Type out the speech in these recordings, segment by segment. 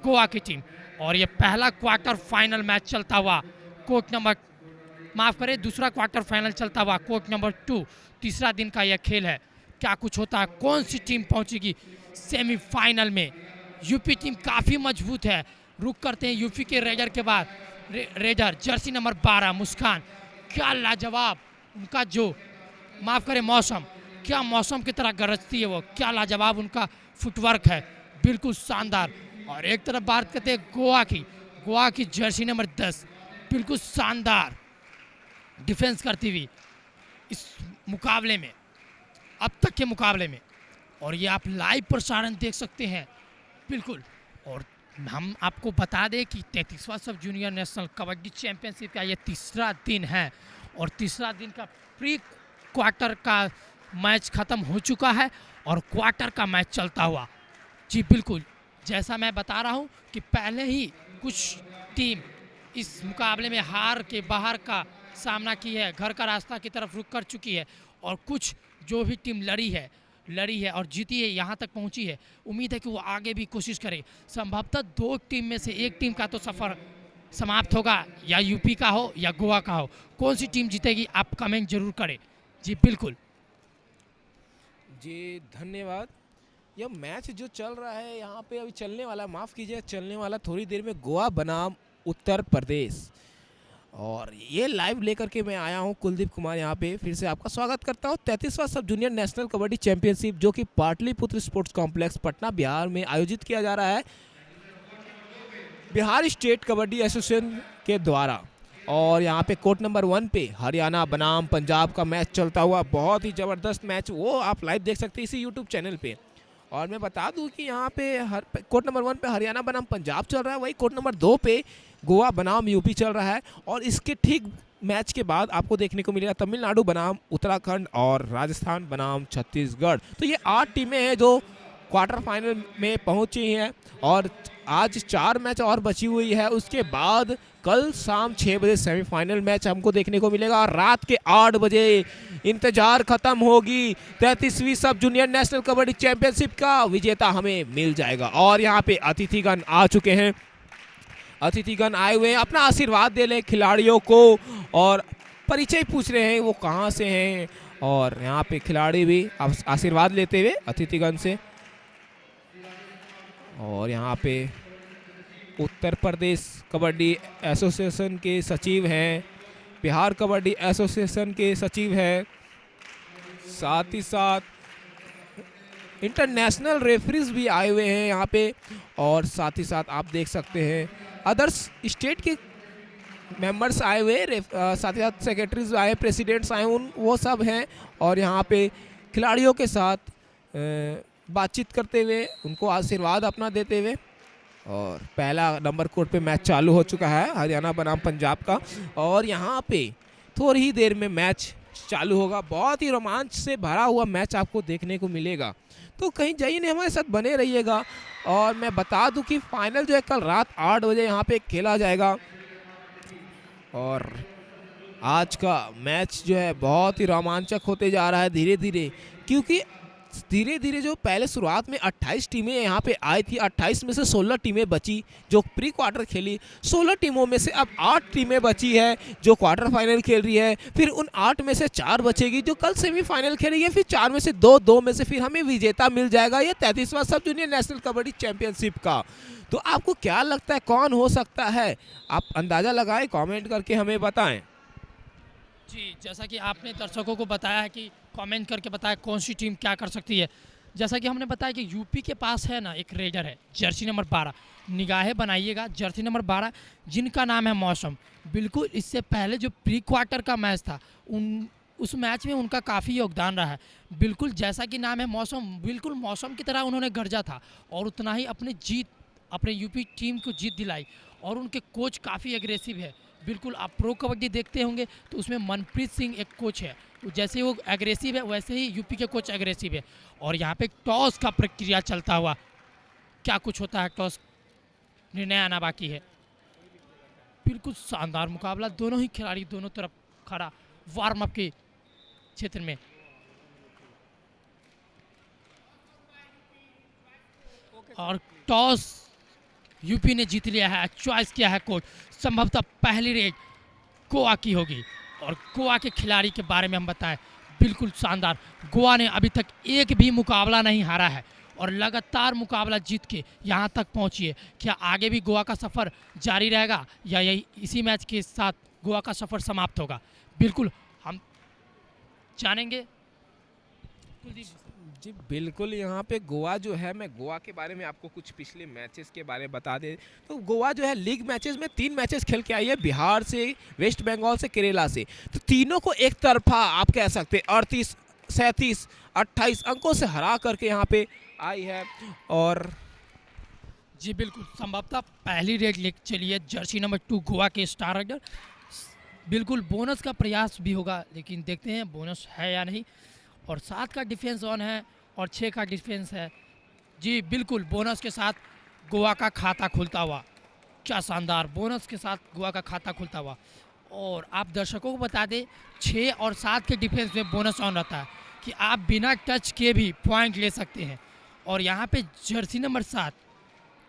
गोवा की टीम। और ये पहला क्वार्टर फाइनल मैच चलता हुआ कोर्ट नंबर, माफ़ करें, दूसरा क्वार्टर फाइनल चलता हुआ कोर्ट नंबर 2, तीसरा दिन का यह खेल है। क्या कुछ होता है, कौन सी टीम पहुंचेगी सेमीफाइनल में। यूपी टीम काफ़ी मजबूत है। रुक करते हैं यूपी के रेडर के बाद, रेडर जर्सी नंबर 12 मुस्कान, क्या लाजवाब उनका, जो माफ़ करें मौसम, क्या मौसम की तरह गरजती है वो, क्या लाजवाब उनका फुटवर्क है, बिल्कुल शानदार। और एक तरफ बात करते हैं गोवा की जर्सी नंबर 10, बिल्कुल शानदार डिफेंस करती हुई इस मुकाबले में, अब तक के मुकाबले में। और ये आप लाइव प्रसारण देख सकते हैं, बिल्कुल। और हम आपको बता दें कि 33वां सब जूनियर नेशनल कबड्डी चैंपियनशिप का ये तीसरा दिन है। और तीसरा दिन का प्री क्वार्टर का मैच ख़त्म हो चुका है और क्वार्टर का मैच चलता हुआ। जी बिल्कुल, जैसा मैं बता रहा हूँ कि पहले ही कुछ टीम इस मुकाबले में हार के बाहर का सामना की है, घर का रास्ता की तरफ रुख कर चुकी है। और कुछ जो भी टीम लड़ी है और जीती है, यहाँ तक पहुँची है, उम्मीद है कि वो आगे भी कोशिश करे। संभवतः दो टीम में से एक टीम का तो सफ़र समाप्त होगा, या यूपी का हो या गोवा का हो। कौन सी टीम जीतेगी आप कमेंट जरूर करें। जी बिल्कुल। जी धन्यवाद। यह मैच जो चल रहा है यहाँ पे अभी चलने वाला, माफ़ कीजिए, चलने वाला थोड़ी देर में गोवा बनाम उत्तर प्रदेश। और ये लाइव लेकर के मैं आया हूँ कुलदीप कुमार, यहाँ पे फिर से आपका स्वागत करता हूँ 33वां सब जूनियर नेशनल कबड्डी चैंपियनशिप, जो कि पाटलिपुत्र स्पोर्ट्स कॉम्प्लेक्स पटना बिहार में आयोजित किया जा रहा है बिहार स्टेट कबड्डी एसोसिएशन के द्वारा। और यहाँ पे कोर्ट नंबर 1 पे हरियाणा बनाम पंजाब का मैच चलता हुआ, बहुत ही ज़बरदस्त मैच, वो आप लाइव देख सकते हैं इसी यूट्यूब चैनल पे। और मैं बता दूं कि यहाँ पे कोर्ट नंबर 1 पे हरियाणा बनाम पंजाब चल रहा है, वही कोर्ट नंबर 2 पे गोवा बनाम यूपी चल रहा है। और इसके ठीक मैच के बाद आपको देखने को मिलेगा तमिलनाडु बनाम उत्तराखंड और राजस्थान बनाम छत्तीसगढ़। तो ये 8 टीमें हैं जो क्वार्टर फाइनल में पहुंची हैं। और आज 4 मैच और बची हुई है, उसके बाद कल शाम 6 बजे सेमीफाइनल मैच हमको देखने को मिलेगा। और रात के 8 बजे इंतजार खत्म होगी, 33वीं सब जूनियर नेशनल कबड्डी चैंपियनशिप का विजेता हमें मिल जाएगा। और यहाँ पे अतिथिगण आ चुके हैं, अतिथिगण आए हुए हैं, अपना आशीर्वाद दे लें खिलाड़ियों को और परिचय पूछ रहे हैं वो कहाँ से हैं। और यहाँ पे खिलाड़ी भी आशीर्वाद लेते हुए अतिथिगण से। और यहाँ पे उत्तर प्रदेश कबड्डी एसोसिएशन के सचिव हैं, बिहार कबड्डी एसोसिएशन के सचिव हैं, साथ ही साथ इंटरनेशनल रेफरीज भी आए हुए हैं यहाँ पे। और साथ ही साथ आप देख सकते हैं अदर्स स्टेट के मेंबर्स आए हुए, साथ ही साथ सेक्रेटरीज आए, प्रेसिडेंट्स आए, उन वो सब हैं। और यहाँ पे खिलाड़ियों के साथ बातचीत करते हुए, उनको आशीर्वाद अपना देते हुए। और पहला नंबर कोर्ट पे मैच चालू हो चुका है हरियाणा बनाम पंजाब का। और यहाँ पे थोड़ी ही देर में मैच चालू होगा, बहुत ही रोमांच से भरा हुआ मैच आपको देखने को मिलेगा। तो कहीं जाइए नहीं, हमारे साथ बने रहिएगा। और मैं बता दूं कि फाइनल जो है कल रात 8 बजे यहाँ पे खेला जाएगा। और आज का मैच जो है बहुत ही रोमांचक होते जा रहा है धीरे धीरे, क्योंकि धीरे धीरे जो पहले शुरुआत में 28 टीमें यहाँ पे आई थी, 28 में से 16 टीमें बची जो प्री क्वार्टर खेली। 16 टीमों में से अब 8 टीमें बची है जो क्वार्टर फाइनल खेल रही है। फिर उन 8 में से 4 बचेगी जो कल सेमीफाइनल खेलेगी। फिर 4 में से 2 में से फिर हमें विजेता मिल जाएगा ये 33वां सब जूनियर नेशनल कबड्डी चैंपियनशिप का। तो आपको क्या लगता है कौन हो सकता है? आप अंदाज़ा लगाएं, कॉमेंट करके हमें बताएं। जी, जैसा कि आपने दर्शकों को बताया है कि कमेंट करके बताया कौन सी टीम क्या कर सकती है। जैसा कि हमने बताया कि यूपी के पास है ना एक रेडर है, जर्सी नंबर 12, निगाहें बनाइएगा, जर्सी नंबर 12, जिनका नाम है मौसम। बिल्कुल इससे पहले जो प्री क्वार्टर का मैच था, उस मैच में उनका काफ़ी योगदान रहा है। बिल्कुल जैसा कि नाम है मौसम, बिल्कुल मौसम की तरह उन्होंने गरजा था और उतना ही अपने यूपी टीम को जीत दिलाई। और उनके कोच काफ़ी एग्रेसिव है। बिल्कुल आप प्रो कबड्डी देखते होंगे तो उसमें मनप्रीत सिंह एक कोच है, जैसे वो एग्रेसिव है वैसे ही यूपी के कोच एग्रेसिव है। और यहाँ पे टॉस का प्रक्रिया चलता हुआ, क्या कुछ होता है, टॉस निर्णय आना बाकी है। बिल्कुल शानदार मुकाबला, दोनों ही खिलाड़ी दोनों तरफ खड़ा वार्म अप के क्षेत्र में। और टॉस यूपी ने जीत लिया है, चॉइस किया है कोच। संभवतः पहली रेड गोवा की होगी। और गोवा के खिलाड़ी के बारे में हम बताएं, बिल्कुल शानदार। गोवा ने अभी तक एक भी मुकाबला नहीं हारा है और लगातार मुकाबला जीत के यहाँ तक पहुँची है। क्या आगे भी गोवा का सफ़र जारी रहेगा या यही इसी मैच के साथ गोवा का सफ़र समाप्त होगा? बिल्कुल हम जानेंगे। कुलदीप जी बिल्कुल, यहाँ पे गोवा जो है, मैं गोवा के बारे में आपको कुछ पिछले मैचेस के बारे में बता दें तो गोवा जो है लीग मैचेस में 3 मैचेस खेल के आई है, बिहार से, वेस्ट बंगाल से, केरला से। तो तीनों को एक तरफा आप कह सकते हैं 38, 37, 28 अंकों से हरा करके यहाँ पे आई है। और जी बिल्कुल, संभवतः पहली रेड लेग चली है जर्सी नंबर 2 गोवा के स्टार राइडर। बिल्कुल बोनस का प्रयास भी होगा, लेकिन देखते हैं बोनस है या नहीं। और 7 का डिफेंस ऑन है और 6 का डिफेंस है। जी बिल्कुल, बोनस के साथ गोवा का खाता खुलता हुआ, क्या शानदार, बोनस के साथ गोवा का खाता खुलता हुआ। और आप दर्शकों को बता दें 6 और 7 के डिफेंस में बोनस ऑन रहता है कि आप बिना टच के भी पॉइंट ले सकते हैं। और यहाँ पे जर्सी नंबर 7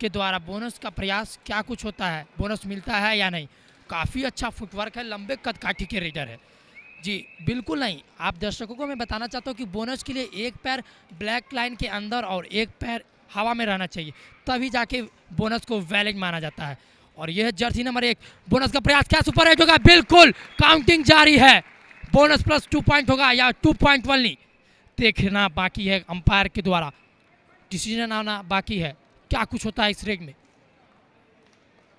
के द्वारा बोनस का प्रयास क्या कुछ होता है, बोनस मिलता है या नहीं। काफ़ी अच्छा फुटवर्क है, लंबे कद काठी के रेडर है। जी बिल्कुल नहीं, आप दर्शकों को मैं बताना चाहता हूँ कि बोनस के लिए एक पैर ब्लैक लाइन के अंदर और एक पैर हवा में रहना चाहिए, तभी जाके बोनस को वैलिड माना जाता है। और यह जर्सी नंबर 1 बोनस का प्रयास, क्या सुपर हिट होगा? बिल्कुल, काउंटिंग जारी है। बोनस प्लस 2 पॉइंट होगा या 2.1 नहीं, देखना बाकी है। अंपायर के द्वारा डिसीजन आना बाकी है, क्या कुछ होता है इस रेड में।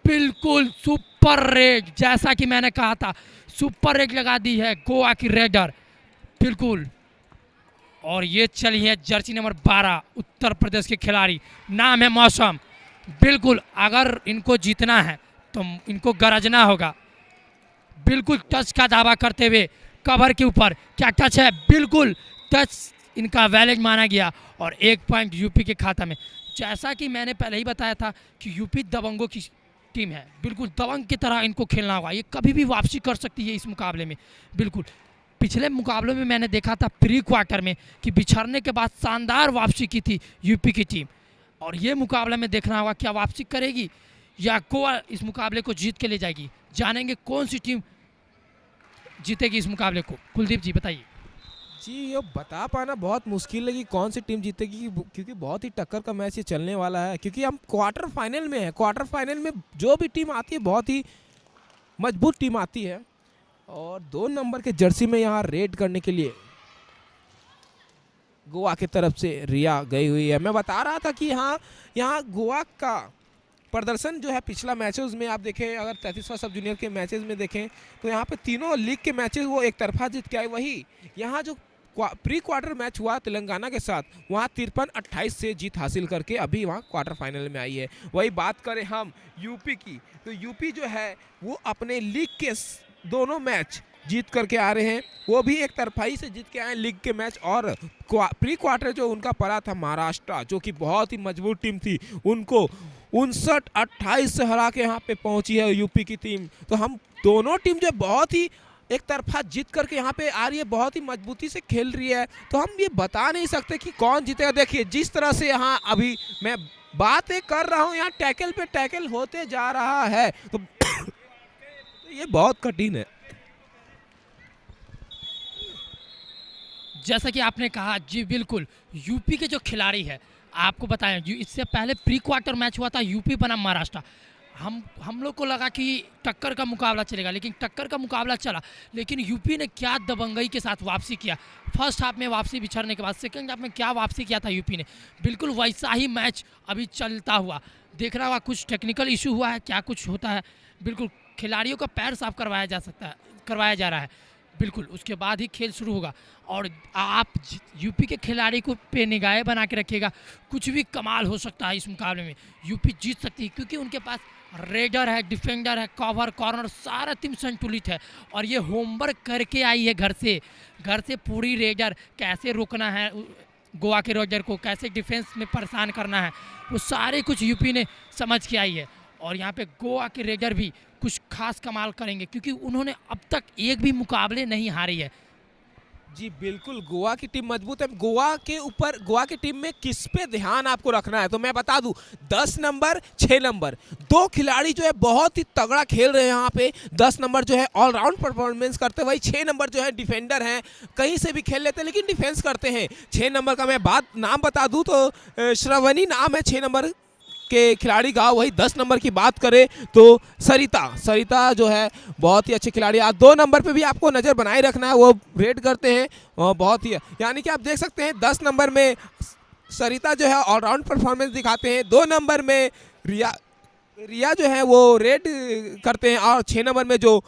बिल्कुल सुपर रेड, जैसा कि मैंने कहा था, सुपर रेड लगा दी है गोवा की रेडर, बिल्कुल। और ये चली है जर्सी नंबर 12 उत्तर प्रदेश के खिलाड़ी, नाम है मौसम। बिल्कुल, अगर इनको जीतना है तो इनको गरजना होगा। बिल्कुल टच का दावा करते हुए कवर के ऊपर, क्या टच है? बिल्कुल टच इनका वैलिड माना गया और 1 पॉइंट यूपी के खाता में। जैसा कि मैंने पहले ही बताया था कि यूपी दबंगों की टीम है, बिल्कुल दबंग की तरह इनको खेलना होगा, ये कभी भी वापसी कर सकती है इस मुकाबले में। बिल्कुल, पिछले मुकाबलों में मैंने देखा था प्री क्वार्टर में कि बिछड़ने के बाद शानदार वापसी की थी यूपी की टीम। और ये मुकाबले में देखना होगा क्या वापसी करेगी या गोवा इस मुकाबले को जीत के ले जाएगी। जानेंगे कौन सी टीम जीतेगी इस मुकाबले को। कुलदीप जी बताइए। जी ये बता पाना बहुत मुश्किल है कि कौन सी टीम जीतेगी, क्योंकि बहुत ही टक्कर का मैच ये चलने वाला है। क्योंकि हम क्वार्टर फाइनल में हैं, क्वार्टर फाइनल में जो भी टीम आती है बहुत ही मजबूत टीम आती है। और 2 नंबर के जर्सी में यहाँ रेड करने के लिए गोवा की तरफ से रिया गई हुई है। मैं बता रहा था कि यहाँ गोवा का प्रदर्शन जो है पिछला मैचेस में आप देखें, अगर 33वां सब जूनियर के मैचेस में देखें तो यहाँ पे तीनों लीग के मैचेस वो एक तरफा जीत के आए। वही यहाँ जो प्री क्वार्टर मैच हुआ तेलंगाना के साथ, वहाँ 53-28 से जीत हासिल करके अभी वहाँ क्वार्टर फाइनल में आई है। वही बात करें हम यूपी की, तो यूपी जो है वो अपने लीग के दोनों मैच जीत करके आ रहे हैं, वो भी एक तरफाई से जीत के आए लीग के मैच। और प्री क्वार्टर जो उनका पड़ा था महाराष्ट्र, जो कि बहुत ही मजबूत टीम थी, उनको 59-28 से हरा के यहाँ पे पहुंची है यूपी की टीम। तो हम दोनों टीम जो बहुत ही एक तरफा जीत करके यहाँ पे आ रही है, बहुत ही मजबूती से खेल रही है। तो हम ये बता नहीं सकते कि कौन जीतेगा। देखिए जिस तरह से यहाँ अभी मैं बातें कर रहा हूँ, यहाँ टैकल पे टैकल होते जा रहा है, तो ये बहुत कठिन है। जैसा कि आपने कहा, जी बिल्कुल, यूपी के जो खिलाड़ी है, आपको बताएं इससे पहले प्री क्वार्टर मैच हुआ था यूपी बनाम महाराष्ट्र। हम लोग को लगा कि टक्कर का मुकाबला चलेगा, लेकिन टक्कर का मुकाबला चला, लेकिन यूपी ने क्या दबंगई के साथ वापसी किया। फर्स्ट हाफ में वापसी बिछड़ने के बाद सेकंड हाफ में क्या वापसी किया था यूपी ने, बिल्कुल वैसा ही मैच अभी चलता हुआ देखना हुआ। कुछ टेक्निकल इशू हुआ है, क्या कुछ होता है, बिल्कुल खिलाड़ियों का पैर साफ करवाया जा रहा है, बिल्कुल उसके बाद ही खेल शुरू होगा। और आप यूपी के खिलाड़ी को पे निगाहें बना के रखिएगा, कुछ भी कमाल हो सकता है इस मुकाबले में। यूपी जीत सकती है क्योंकि उनके पास रेडर है, डिफेंडर है, कवर, कॉर्नर, सारा टीम संतुलित है। और ये होमवर्क करके आई है घर से पूरी रेडर कैसे रोकना है गोवा के रेडर को, कैसे डिफेंस में परेशान करना है, वो सारे कुछ यूपी ने समझ के आई है। और यहाँ पे गोवा के रेडर भी कुछ खास कमाल करेंगे क्योंकि उन्होंने अब तक एक भी मुकाबले नहीं हारी है। जी बिल्कुल, गोवा की टीम मजबूत है। गोवा की टीम में किस पे ध्यान आपको रखना है तो मैं बता दूं, 10 नंबर 6 नंबर दो खिलाड़ी जो है बहुत ही तगड़ा खेल रहे हैं यहाँ पे। 10 नंबर जो है ऑलराउंड परफॉर्मेंस करते हैं, वही 6 नंबर जो है डिफेंडर हैं, कहीं से भी खेल लेते हैं लेकिन डिफेंस करते हैं। 6 नंबर का मैं नाम बता दूं तो श्रवणी नाम है 6 नंबर के खिलाड़ी का। वही 10 नंबर की बात करें तो सरिता जो है बहुत ही अच्छे खिलाड़ी। आज 2 नंबर पे भी आपको नज़र बनाए रखना है, वो रेड करते हैं बहुत ही, यानी कि आप देख सकते हैं 10 नंबर में सरिता जो है ऑलराउंड परफॉर्मेंस दिखाते हैं। 2 नंबर में रिया जो है वो रेड करते हैं, और 6 नंबर में जो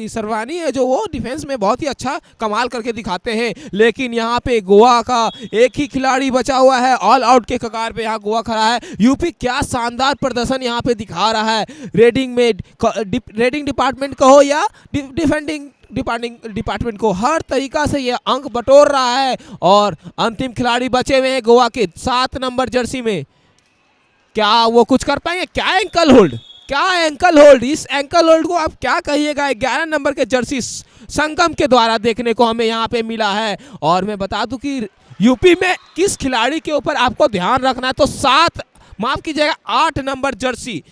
सरवानी है जो वो डिफेंस में बहुत ही अच्छा कमाल करके दिखाते हैं। लेकिन यहाँ पे गोवा का एक ही खिलाड़ी बचा हुआ है, ऑल आउट के कगार पे यहाँ गोवा खड़ा है। यूपी क्या शानदार प्रदर्शन यहाँ पे दिखा रहा है, रेडिंग डिपार्टमेंट कहो या डिफेंडिंग डिपार्टमेंट को, हर तरीका से ये अंक बटोर रहा है। और अंतिम खिलाड़ी बचे हुए हैं गोवा के 7 नंबर जर्सी में, क्या वो कुछ कर पाएंगे? क्या एंकल होल्ड, इस एंकल होल्ड को आप क्या कहिएगा? 11 नंबर के जर्सी संगम के द्वारा देखने को हमें यहाँ पे मिला है। और मैं बता दूं कि यूपी में किस खिलाड़ी के ऊपर आपको ध्यान रखना है तो 8 नंबर जर्सी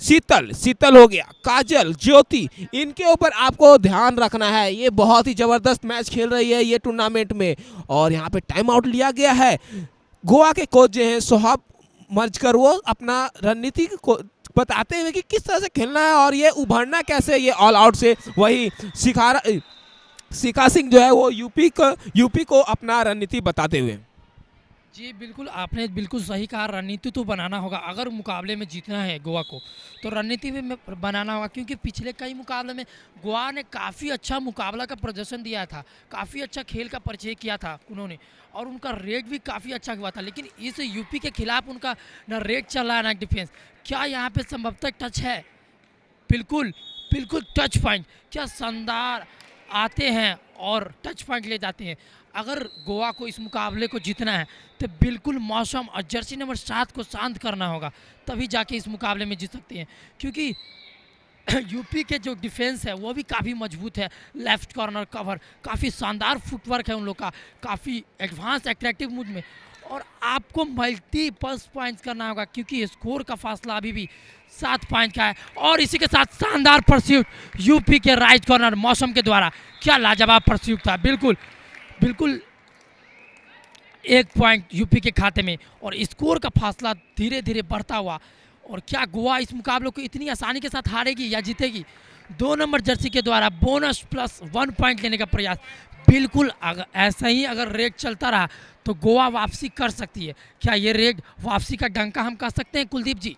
शीतल हो गया, काजल, ज्योति, इनके ऊपर आपको ध्यान रखना है। ये बहुत ही जबरदस्त मैच खेल रही है ये टूर्नामेंट में। और यहाँ पे टाइम आउट लिया गया है। गोवा के कोच जो हैं सोहाब मर्जकर, वो अपना रणनीति को बताते हुए कि किस तरह से खेलना है और ये उभरना कैसे ये ऑल आउट से। वही शिखा सिंह जो है वो यूपी को अपना रणनीति बताते हुए। जी बिल्कुल, आपने बिल्कुल सही कहा। रणनीति तो बनाना होगा, अगर मुकाबले में जीतना है गोवा को तो रणनीति में बनाना होगा, क्योंकि पिछले कई मुकाबले में गोवा ने काफ़ी अच्छा मुकाबला का प्रदर्शन दिया था, काफ़ी अच्छा खेल का परिचय किया था उन्होंने, और उनका रेट भी काफ़ी अच्छा हुआ था। लेकिन इस यूपी के खिलाफ उनका ना रेट चल रहा है ना डिफेंस। क्या यहाँ पे संभवतः टच है? बिल्कुल बिल्कुल टच पॉइंट, क्या शानदार आते हैं और टच पॉइंट ले जाते हैं। अगर गोवा को इस मुकाबले को जीतना है तो बिल्कुल मौसम और जर्सी नंबर 7 को शांत करना होगा, तभी जाके इस मुकाबले में जीत सकते हैं। क्योंकि यूपी के जो डिफेंस है वो भी काफ़ी मजबूत है। लेफ्ट कॉर्नर कवर, काफ़ी शानदार फुटवर्क है उन लोग का, काफ़ी एडवांस एट्रैक्टिव मूड में। और आपको मल्टीपल्स पॉइंट्स करना होगा, क्योंकि स्कोर का फासला अभी भी 7 पॉइंट का है। और इसी के साथ शानदार परस्यूट यूपी के राइट कॉर्नर मौसम के द्वारा, क्या लाजवाब परस्यूट था। बिल्कुल बिल्कुल 1 पॉइंट यूपी के खाते में, और स्कोर का फासला धीरे धीरे बढ़ता हुआ। और क्या गोवा इस मुकाबले को इतनी आसानी के साथ हारेगी या जीतेगी? 2 नंबर जर्सी के द्वारा बोनस प्लस 1 पॉइंट लेने का प्रयास। बिल्कुल अगर ऐसा ही अगर रेट चलता रहा तो गोवा वापसी कर सकती है। क्या ये रेट वापसी का डंका हम कह सकते हैं कुलदीप जी?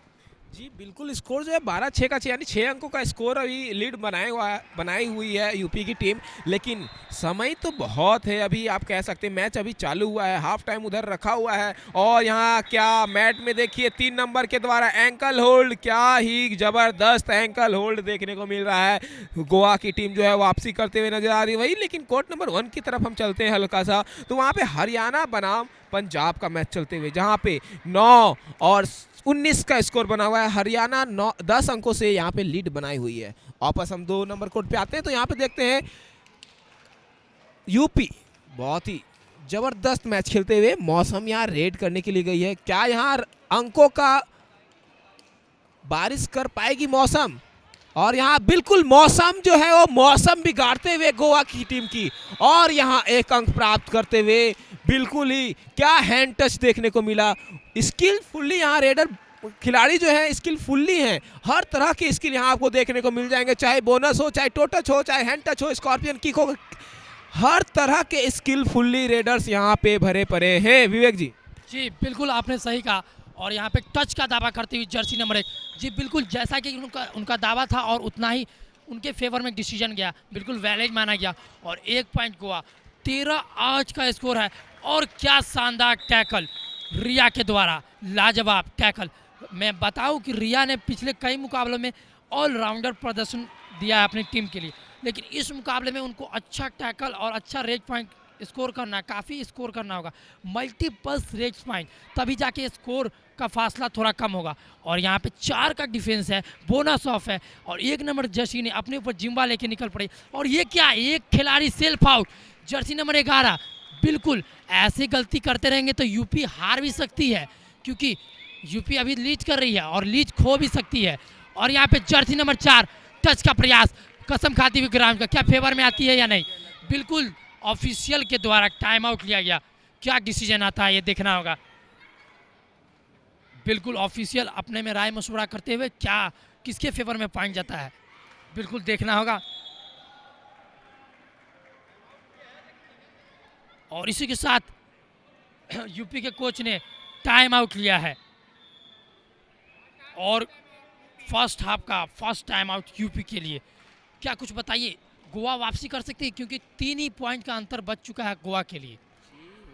जी बिल्कुल, स्कोर जो है 12-6 का, यानी 6 अंकों का स्कोर अभी लीड बनाई हुई है यूपी की टीम। लेकिन समय तो बहुत है अभी, आप कह सकते हैं मैच अभी चालू हुआ है, हाफ टाइम उधर रखा हुआ है। और यहाँ क्या मैट में देखिए 3 नंबर के द्वारा एंकल होल्ड, क्या ही जबरदस्त एंकल होल्ड देखने को मिल रहा है। गोवा की टीम जो है वापसी करते हुए नजर आ रही है वही। लेकिन कोर्ट नंबर 1 की तरफ हम चलते हैं हल्का सा, तो वहाँ पे हरियाणा बनाम पंजाब का मैच चलते हुए, जहाँ पे 9 और 19 का स्कोर बना हुआ है। हरियाणा 10 अंकों से यहाँ पे लीड बनाई हुई है। वापस हम 2 नंबर कोर्ट पे आते हैं तो यहाँ पे देखते हैं यूपी बहुत ही जबरदस्त मैच खेलते हुए। मौसम यहाँ रेड करने के लिए गई है, क्या यहाँ अंकों का बारिश कर पाएगी मौसम? और यहाँ बिल्कुल मौसम जो है वो मौसम बिगाड़ते हुए गोवा की टीम की, और यहाँ 1 अंक प्राप्त करते हुए बिल्कुल ही क्या हैंड टच देखने को मिला। स्किलफुल्ली यहाँ रेडर खिलाड़ी जो है स्किलफुल्ली हैं, हर तरह के स्किल यहाँ आपको देखने को मिल जाएंगे, चाहे बोनस हो, चाहे टो टच हो, चाहे हैंड टच हो, स्कॉर्पियन किक हो, हर तरह के स्किलफुल्ली रेडर्स यहाँ पे भरे पड़े हैं। विवेक जी जी बिल्कुल आपने सही कहा। और यहाँ पे टच का दावा करती हुई जर्सी नंबर 1, जी बिल्कुल जैसा कि उनका दावा था और उतना ही उनके फेवर में डिसीजन गया, बिल्कुल वैलिड माना गया। और 1 पॉइंट गोवा, 13-8 का स्कोर है। और क्या शानदार टैकल रिया के द्वारा, लाजवाब टैकल। मैं बताऊं कि रिया ने पिछले कई मुकाबलों में ऑलराउंडर प्रदर्शन दिया है अपनी टीम के लिए, लेकिन इस मुकाबले में उनको अच्छा टैकल और अच्छा रेड पॉइंट स्कोर करना, काफ़ी स्कोर करना होगा, मल्टीपल्स रेट्स पॉइंट, तभी जाके स्कोर का फासला थोड़ा कम होगा। और यहाँ पे 4 का डिफेंस है, बोनस ऑफ है, और 1 नंबर जर्सी ने अपने ऊपर जिम्बा लेके निकल पड़े। और ये क्या, एक खिलाड़ी सेल्फ आउट, जर्सी नंबर 11। बिल्कुल ऐसे गलती करते रहेंगे तो यूपी हार भी सकती है, क्योंकि यूपी अभी लीड कर रही है और लीड खो भी सकती है। और यहाँ पे जर्सी नंबर 4 टच का प्रयास, कसम खाती हुई ग्राउंड का, क्या फेवर में आती है या नहीं। बिल्कुल ऑफिशियल के द्वारा टाइम आउट लिया गया, क्या डिसीजन आता है ये देखना होगा। बिल्कुल ऑफिशियल अपने में राय मशवरा करते हुए क्या किसके फेवर में पॉइंट जाता है, बिल्कुल देखना होगा। और इसी के साथ यूपी के कोच ने टाइम आउट लिया है और फर्स्ट हाफ का फर्स्ट टाइम आउट यूपी के लिए। क्या कुछ बताइए, गोवा वापसी कर सकती है, क्योंकि 3 ही पॉइंट का अंतर बच चुका है गोवा के लिए।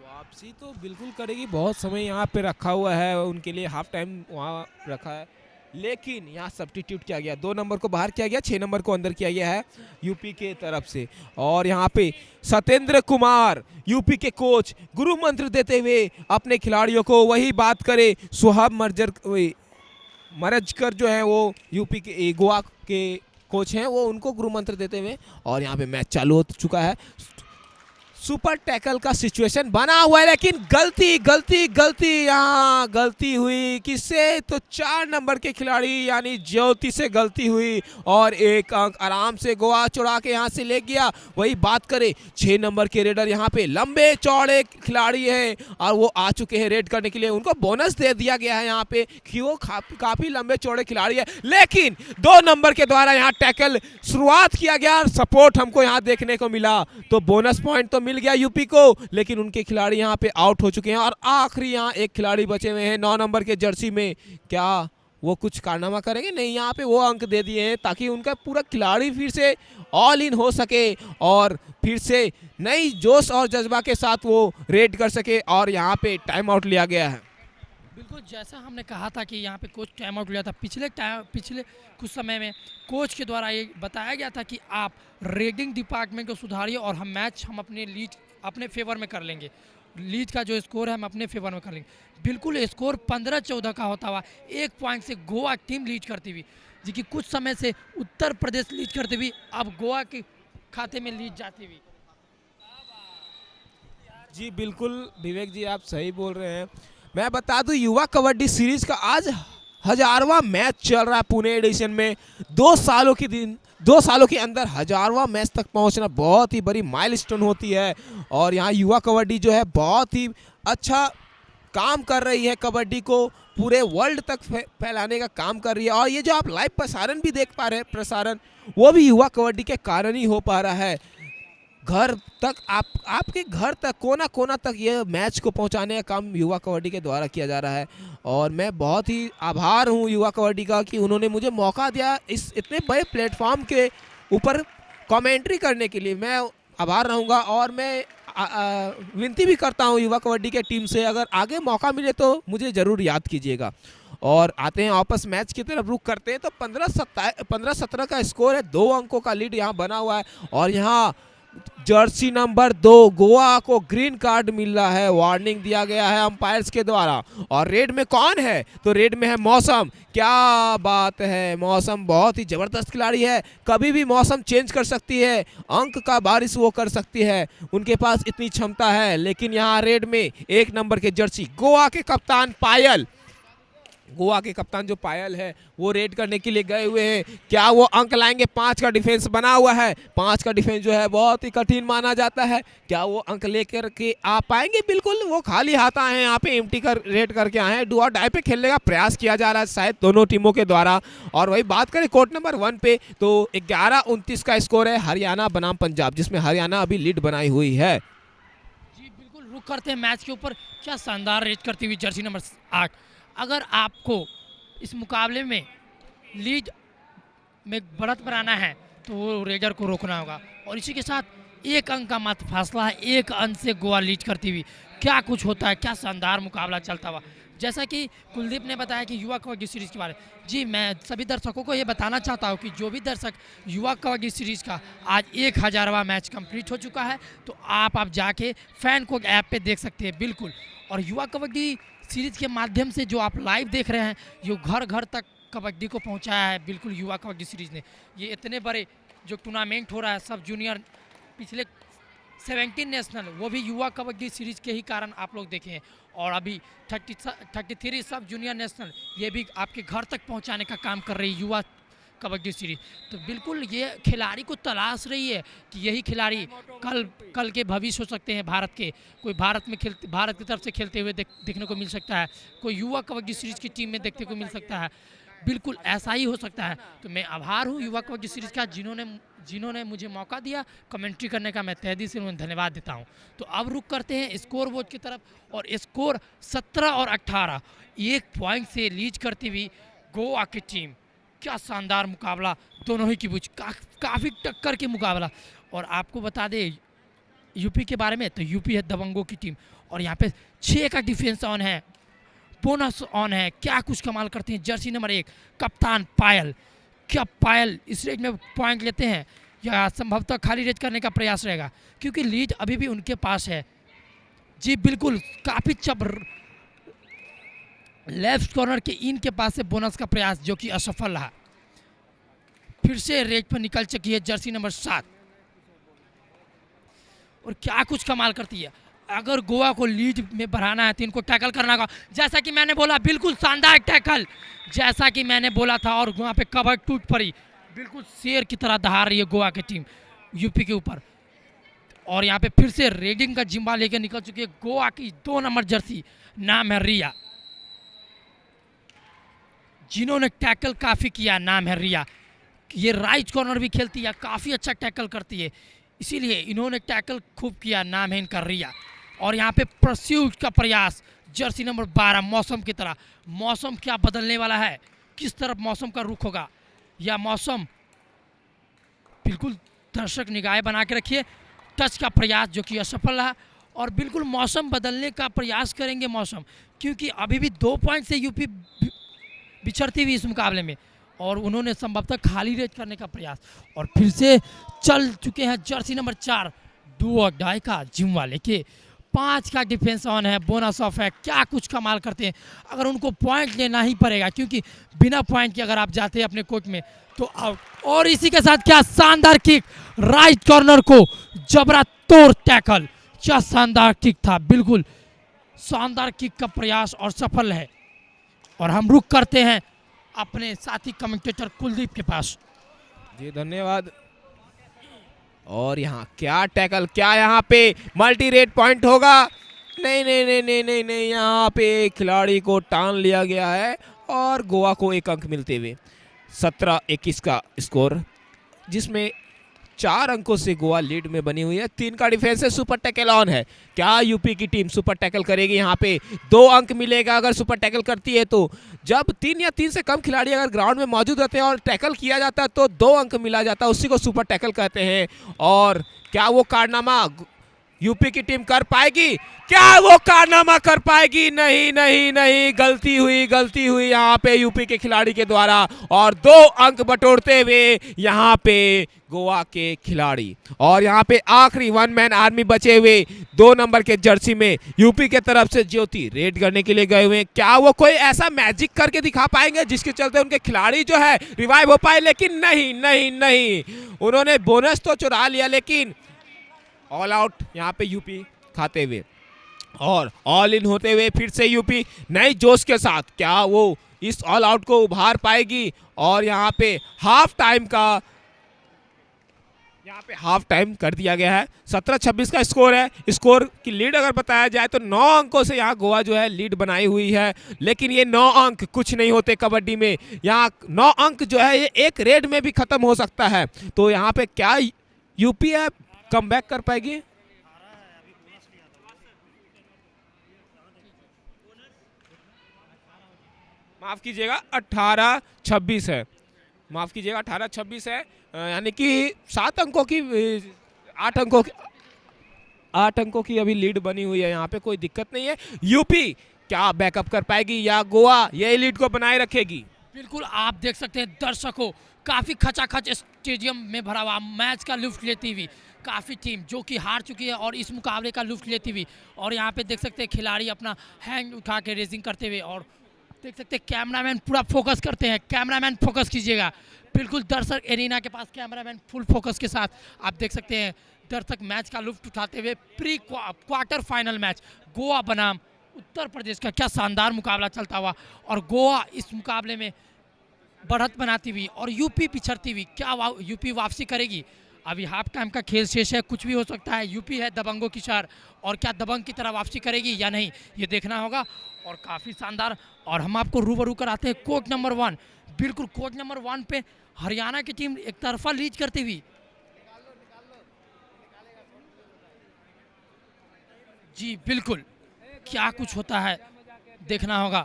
वापसी तो बिल्कुल करेगी, बहुत समय यहाँ पे रखा हुआ है उनके लिए, हाफ टाइम वहाँ रखा है, लेकिन यहाँ सब्स्टिट्यूट किया गया, 2 नंबर को बाहर किया गया, 6 नंबर को अंदर किया गया है यूपी के तरफ से। और यहाँ पे सत्येंद्र कुमार यूपी के कोच गुरु मंत्र देते हुए अपने खिलाड़ियों को वही बात करे, सुहाब मरजकर जो है वो यूपी के गोवा के कोच हैं, वो उनको गुरु मंत्र देते हुए। और यहाँ पे मैच चालू हो चुका है, सुपर टैकल का सिचुएशन बना हुआ है, लेकिन गलती गलती गलती यहाँ गलती हुई किससे, तो 4 नंबर के खिलाड़ी यानी ज्योति से गलती हुई और 1 अंक आराम से गोवा चुरा के यहाँ से ले गया। वही बात करें 6 नंबर के रेडर, यहाँ पे लंबे चौड़े खिलाड़ी हैं और वो आ चुके हैं रेड करने के लिए, उनको बोनस दे दिया गया है यहाँ पे कि वो काफ़ी लंबे चौड़े खिलाड़ी है। लेकिन 2 नंबर के द्वारा यहाँ टैकल शुरुआत किया गया, सपोर्ट हमको यहाँ देखने को मिला, तो बोनस पॉइंट तो मिल गया यूपी को, लेकिन उनके खिलाड़ी यहाँ पे आउट हो चुके हैं और आखिरी यहाँ एक खिलाड़ी बचे हुए हैं 9 नंबर के जर्सी में। क्या वो कुछ कारनामा करेंगे? नहीं, यहाँ पे वो अंक दे दिए हैं ताकि उनका पूरा खिलाड़ी फिर से ऑल इन हो सके और फिर से नई जोश और जज्बा के साथ वो रेड कर सके, और यहाँ पे टाइम आउट लिया गया है। बिल्कुल जैसा हमने कहा था कि यहाँ पे कोच टाइम आउट लिया था, पिछले कुछ समय में कोच के द्वारा ये बताया गया था कि आप रेडिंग डिपार्टमेंट को सुधारिए और हम अपने लीड अपने फेवर में कर लेंगे, लीड का जो स्कोर है हम अपने फेवर में कर लेंगे। बिल्कुल स्कोर 15-14 का होता हुआ 1 पॉइंट से गोवा टीम लीड करती हुई, जी कि कुछ समय से उत्तर प्रदेश लीड करती हुई अब गोवा के खाते में लीड जाती हुई। जी बिल्कुल विवेक जी, आप सही बोल रहे हैं। मैं बता दूं युवा कबड्डी सीरीज का आज 1000वां मैच चल रहा है पुणे एडिशन में। 2 सालों के अंदर 1000वां मैच तक पहुंचना बहुत ही बड़ी माइलस्टोन होती है, और यहाँ युवा कबड्डी जो है बहुत ही अच्छा काम कर रही है, कबड्डी को पूरे वर्ल्ड तक फैलाने का काम कर रही है। और ये जो आप लाइव प्रसारण भी देख पा रहे हैं, प्रसारण वो भी युवा कबड्डी के कारण ही हो पा रहा है। घर तक आपके घर तक कोना कोना तक ये मैच को पहुंचाने का काम युवा कबड्डी के द्वारा किया जा रहा है, और मैं बहुत ही आभार हूं युवा कबड्डी का कि उन्होंने मुझे मौका दिया इस इतने बड़े प्लेटफॉर्म के ऊपर कमेंट्री करने के लिए। मैं आभार रहूंगा और मैं विनती भी करता हूं युवा कबड्डी के टीम से, अगर आगे मौका मिले तो मुझे ज़रूर याद कीजिएगा। और आते हैं वापस मैच की तरफ, रुख करते हैं तो 15-17 का स्कोर है, 2 अंकों का लीड यहाँ बना हुआ है। और यहाँ जर्सी नंबर 2 गोवा को ग्रीन कार्ड मिल रहा है, वार्निंग दिया गया है अंपायर्स के द्वारा। और रेड में कौन है, तो रेड में है मौसम। क्या बात है, मौसम बहुत ही जबरदस्त खिलाड़ी है, कभी भी मौसम चेंज कर सकती है, अंक का बारिश वो कर सकती है, उनके पास इतनी क्षमता है। लेकिन यहाँ रेड में 1 नंबर के जर्सी गोवा के कप्तान पायल, गोवा के कप्तान जो पायल है वो रेड करने के लिए गए हुए हैं। क्या वो अंक लाएंगे? 5 का डिफेंस बना हुआ है, 5 का डिफेंस जो है बहुत ही कठिन माना जाता है। क्या वो अंक लेकर के आ पाएंगे? बिल्कुल वो खाली हाथ आए हैं यहाँ पे, एम्प्टी कर रेड करके आए हैं। डू और डाई पे खेलने का प्रयास किया जा रहा है शायद दोनों टीमों के द्वारा। और वही बात करें कोर्ट नंबर 1 पे तो 11-29 का स्कोर है हरियाणा बनाम पंजाब, जिसमें हरियाणा अभी लीड बनाई हुई है। जी बिल्कुल, रुक करते हैं मैच के ऊपर। क्या शानदार रेड करती हुई जर्सी नंबर 8। अगर आपको इस मुकाबले में लीड में बढ़त बनाना है तो वो रेडर को रोकना होगा। और इसी के साथ एक अंक का मात्र फासला है, एक अंक से गोवा लीड करती हुई। क्या कुछ होता है, क्या शानदार मुकाबला चलता हुआ। जैसा कि कुलदीप ने बताया कि युवा कबड्डी सीरीज के बारे में, जी मैं सभी दर्शकों को ये बताना चाहता हूँ कि जो भी दर्शक युवा कबड्डी सीरीज का आज 1000वां मैच कंप्लीट हो चुका है, तो आप जाके फैन को ऐप पे देख सकते हैं बिल्कुल। और युवा कबड्डी सीरीज के माध्यम से जो आप लाइव देख रहे हैं, ये घर घर तक कबड्डी को पहुंचाया है बिल्कुल युवा कबड्डी सीरीज ने। ये इतने बड़े जो टूर्नामेंट हो रहा है सब जूनियर, पिछले 17 नेशनल, वो भी युवा कबड्डी सीरीज के ही कारण आप लोग देखे हैं। और अभी 33 सब जूनियर नेशनल, ये भी आपके घर तक पहुंचाने का काम कर रही है युवा कबड्डी सीरीज। तो बिल्कुल ये खिलाड़ी को तलाश रही है कि यही खिलाड़ी कल के भविष्य हो सकते हैं भारत के। कोई भारत में खेलते, भारत की तरफ से खेलते हुए देखने को मिल सकता है, कोई युवा कबड्डी सीरीज की टीम में देखने को मिल सकता है। बिल्कुल ऐसा ही हो सकता है। तो मैं आभार हूँ युवा कबड्डी सीरीज का, जिन्होंने मुझे मौका दिया कमेंट्री करने का। मैं तहे दिल से उन्हें धन्यवाद देता हूँ। तो अब रुक करते हैं स्कोर बोर्ड की तरफ, और स्कोर 17 और 18, 1 पॉइंट से लीड करती हुई गोवा की टीम। क्या शानदार मुकाबला दोनों ही की बीच, काफ़ी टक्कर के मुकाबला। और आपको बता दें यूपी के बारे में, तो यूपी है दबंगों की टीम, और यहाँ पे 6 का डिफेंस ऑन है, बोनस ऑन है। क्या कुछ कमाल करते हैं जर्सी नंबर 1 कप्तान पायल। क्या पायल इस रेज में पॉइंट लेते हैं या संभवतः खाली रेज करने का प्रयास रहेगा, क्योंकि लीड अभी भी उनके पास है। जी बिल्कुल, काफ़ी लेफ्ट कॉर्नर के इन के पास से बोनस का प्रयास जो कि असफल रहा। फिर से रेज पर निकल चुकी है जर्सी नंबर 7, और क्या कुछ कमाल करती है। अगर गोवा को लीड में बढ़ाना है तो इनको टैकल करना होगा, जैसा कि मैंने बोला, बिल्कुल शानदार टैकल जैसा कि मैंने बोला था। और वहाँ पे कवर टूट पड़ी, बिल्कुल शेर की तरह दहाड़ रही है गोवा की टीम यूपी के ऊपर। और यहाँ पे फिर से रेडिंग का जिम्बा लेकर निकल चुकी है गोवा की 2 नंबर जर्सी, नाम है रिया, जिन्होंने टैकल काफ़ी किया, नाम है रिया। ये राइट कॉर्नर भी खेलती है, काफ़ी अच्छा टैकल करती है, इसीलिए इन्होंने टैकल खूब किया, नाम है इनका रिया। और यहाँ पे परस्यूट का प्रयास जर्सी नंबर 12, मौसम की तरह। मौसम क्या बदलने वाला है, किस तरफ मौसम का रुख होगा, या मौसम बिल्कुल दर्शक निगाहें बना के रखिए। टच का प्रयास जो कि असफल रहा, और बिल्कुल मौसम बदलने का प्रयास करेंगे मौसम, क्योंकि अभी भी 2 पॉइंट से यूपी बिछड़ती हुई इस मुकाबले में, और उन्होंने संभवतः खाली रेज करने का प्रयास। और फिर से चल चुके हैं जर्सी नंबर 4 डू और डाई का जिम्मा लेके। 5 का डिफेंस ऑन है, बोनस ऑफ है। क्या कुछ कमाल करते हैं, अगर उनको पॉइंट लेना ही पड़ेगा, क्योंकि बिना पॉइंट के अगर आप जाते हैं अपने कोर्ट में तो आउट। और इसी के साथ क्या शानदार किक, राइट कॉर्नर को जबरा तोड़ टैकल। क्या शानदार किक था, बिल्कुल शानदार किक का प्रयास और सफल है। और हम रुक करते हैं अपने साथी कमेंटेटर कुलदीप के पास। जी धन्यवाद। और यहाँ क्या टैकल, क्या यहाँ पे मल्टी रेट पॉइंट होगा? नहीं नहीं नहीं नहीं नहीं नहीं, यहाँ पे खिलाड़ी को टान लिया गया है और गोवा को 1 अंक मिलते हुए 17-21 का स्कोर, जिसमें 4 अंकों से गोवा लीड में बनी हुई है। 3 का डिफेंस है, सुपर टैकल ऑन है। क्या यूपी की टीम सुपर टैकल करेगी? यहाँ पे 2 अंक मिलेगा अगर सुपर टैकल करती है तो। जब 3 या 3 से कम खिलाड़ी अगर ग्राउंड में मौजूद रहते हैं और टैकल किया जाता है तो 2 अंक मिला जाता है, उसी को सुपर टैकल कहते हैं। और क्या वो कारनामा यूपी की टीम कर पाएगी? क्या वो कारनामा कर पाएगी? नहीं नहीं नहीं, गलती हुई यहाँ पे यूपी के खिलाड़ी के द्वारा, और 2 अंक बटोरते हुए यहाँ पे गोवा के खिलाड़ी। और यहाँ पे आखिरी 1 मैन आर्मी बचे हुए 2 नंबर के जर्सी में यूपी के तरफ से ज्योति रेड करने के लिए गए हुए हैं। क्या वो कोई ऐसा मैजिक करके दिखा पाएंगे जिसके चलते उनके खिलाड़ी जो है रिवाइव हो पाए? लेकिन नहीं नहीं नहीं, उन्होंने बोनस तो चुरा लिया, लेकिन ऑल आउट यहाँ पे यूपी खाते हुए और ऑल इन होते हुए फिर से यूपी नए जोश के साथ क्या वो इस ऑल आउट को उभार पाएगी? और यहाँ पे हाफ टाइम कर दिया गया है। 17-26 का स्कोर है। स्कोर की लीड अगर बताया जाए तो 9 अंकों से यहाँ गोवा जो है लीड बनाई हुई है, लेकिन ये 9 अंक कुछ नहीं होते कबड्डी में। यहाँ 9 अंक जो है ये 1 रेड में भी खत्म हो सकता है। तो यहाँ पे क्या यूपी है कम बैक कर पाएगी? माफ कीजिएगा 18-26 है, माफ कीजिएगा 18-26 है, यानी कि 7 अंकों की 8 अंकों की अभी लीड बनी हुई है, यहाँ पे कोई दिक्कत नहीं है। यूपी क्या बैकअप कर पाएगी या गोवा ये लीड को बनाए रखेगी? बिल्कुल आप देख सकते हैं दर्शकों काफ़ी खचाखच स्टेडियम में भरा हुआ मैच का लुत्फ लेती हुई काफ़ी टीम जो कि हार चुकी है और इस मुकाबले का लुत्फ लेती हुई। और यहाँ पे देख सकते हैं खिलाड़ी अपना हैंड उठा के रेसिंग करते हुए, और देख सकते हैं कैमरामैन पूरा फोकस करते हैं। कैमरामैन फोकस कीजिएगा, बिल्कुल दर्शक एरिना के पास कैमरामैन फुल फोकस के साथ आप देख सकते हैं दर्शक मैच का लुत्फ उठाते हुए। Pre quarter final match Goa बनाम उत्तर प्रदेश का क्या शानदार मुकाबला चलता हुआ, और गोवा इस मुकाबले में बढ़त बनाती हुई और यूपी पिछड़ती हुई। क्या यूपी वापसी करेगी? अभी हाफ टाइम का खेल शेष है, कुछ भी हो सकता है। यूपी है दबंगों की शहर, और क्या दबंग की तरह वापसी करेगी या नहीं ये देखना होगा। और काफ़ी शानदार, और हम आपको रूबरू कराते हैं कोर्ट नंबर 1। बिल्कुल कोर्ट नंबर 1 पे हरियाणा की टीम एक तरफा लीड करती हुई। जी बिल्कुल, क्या कुछ होता है देखना होगा।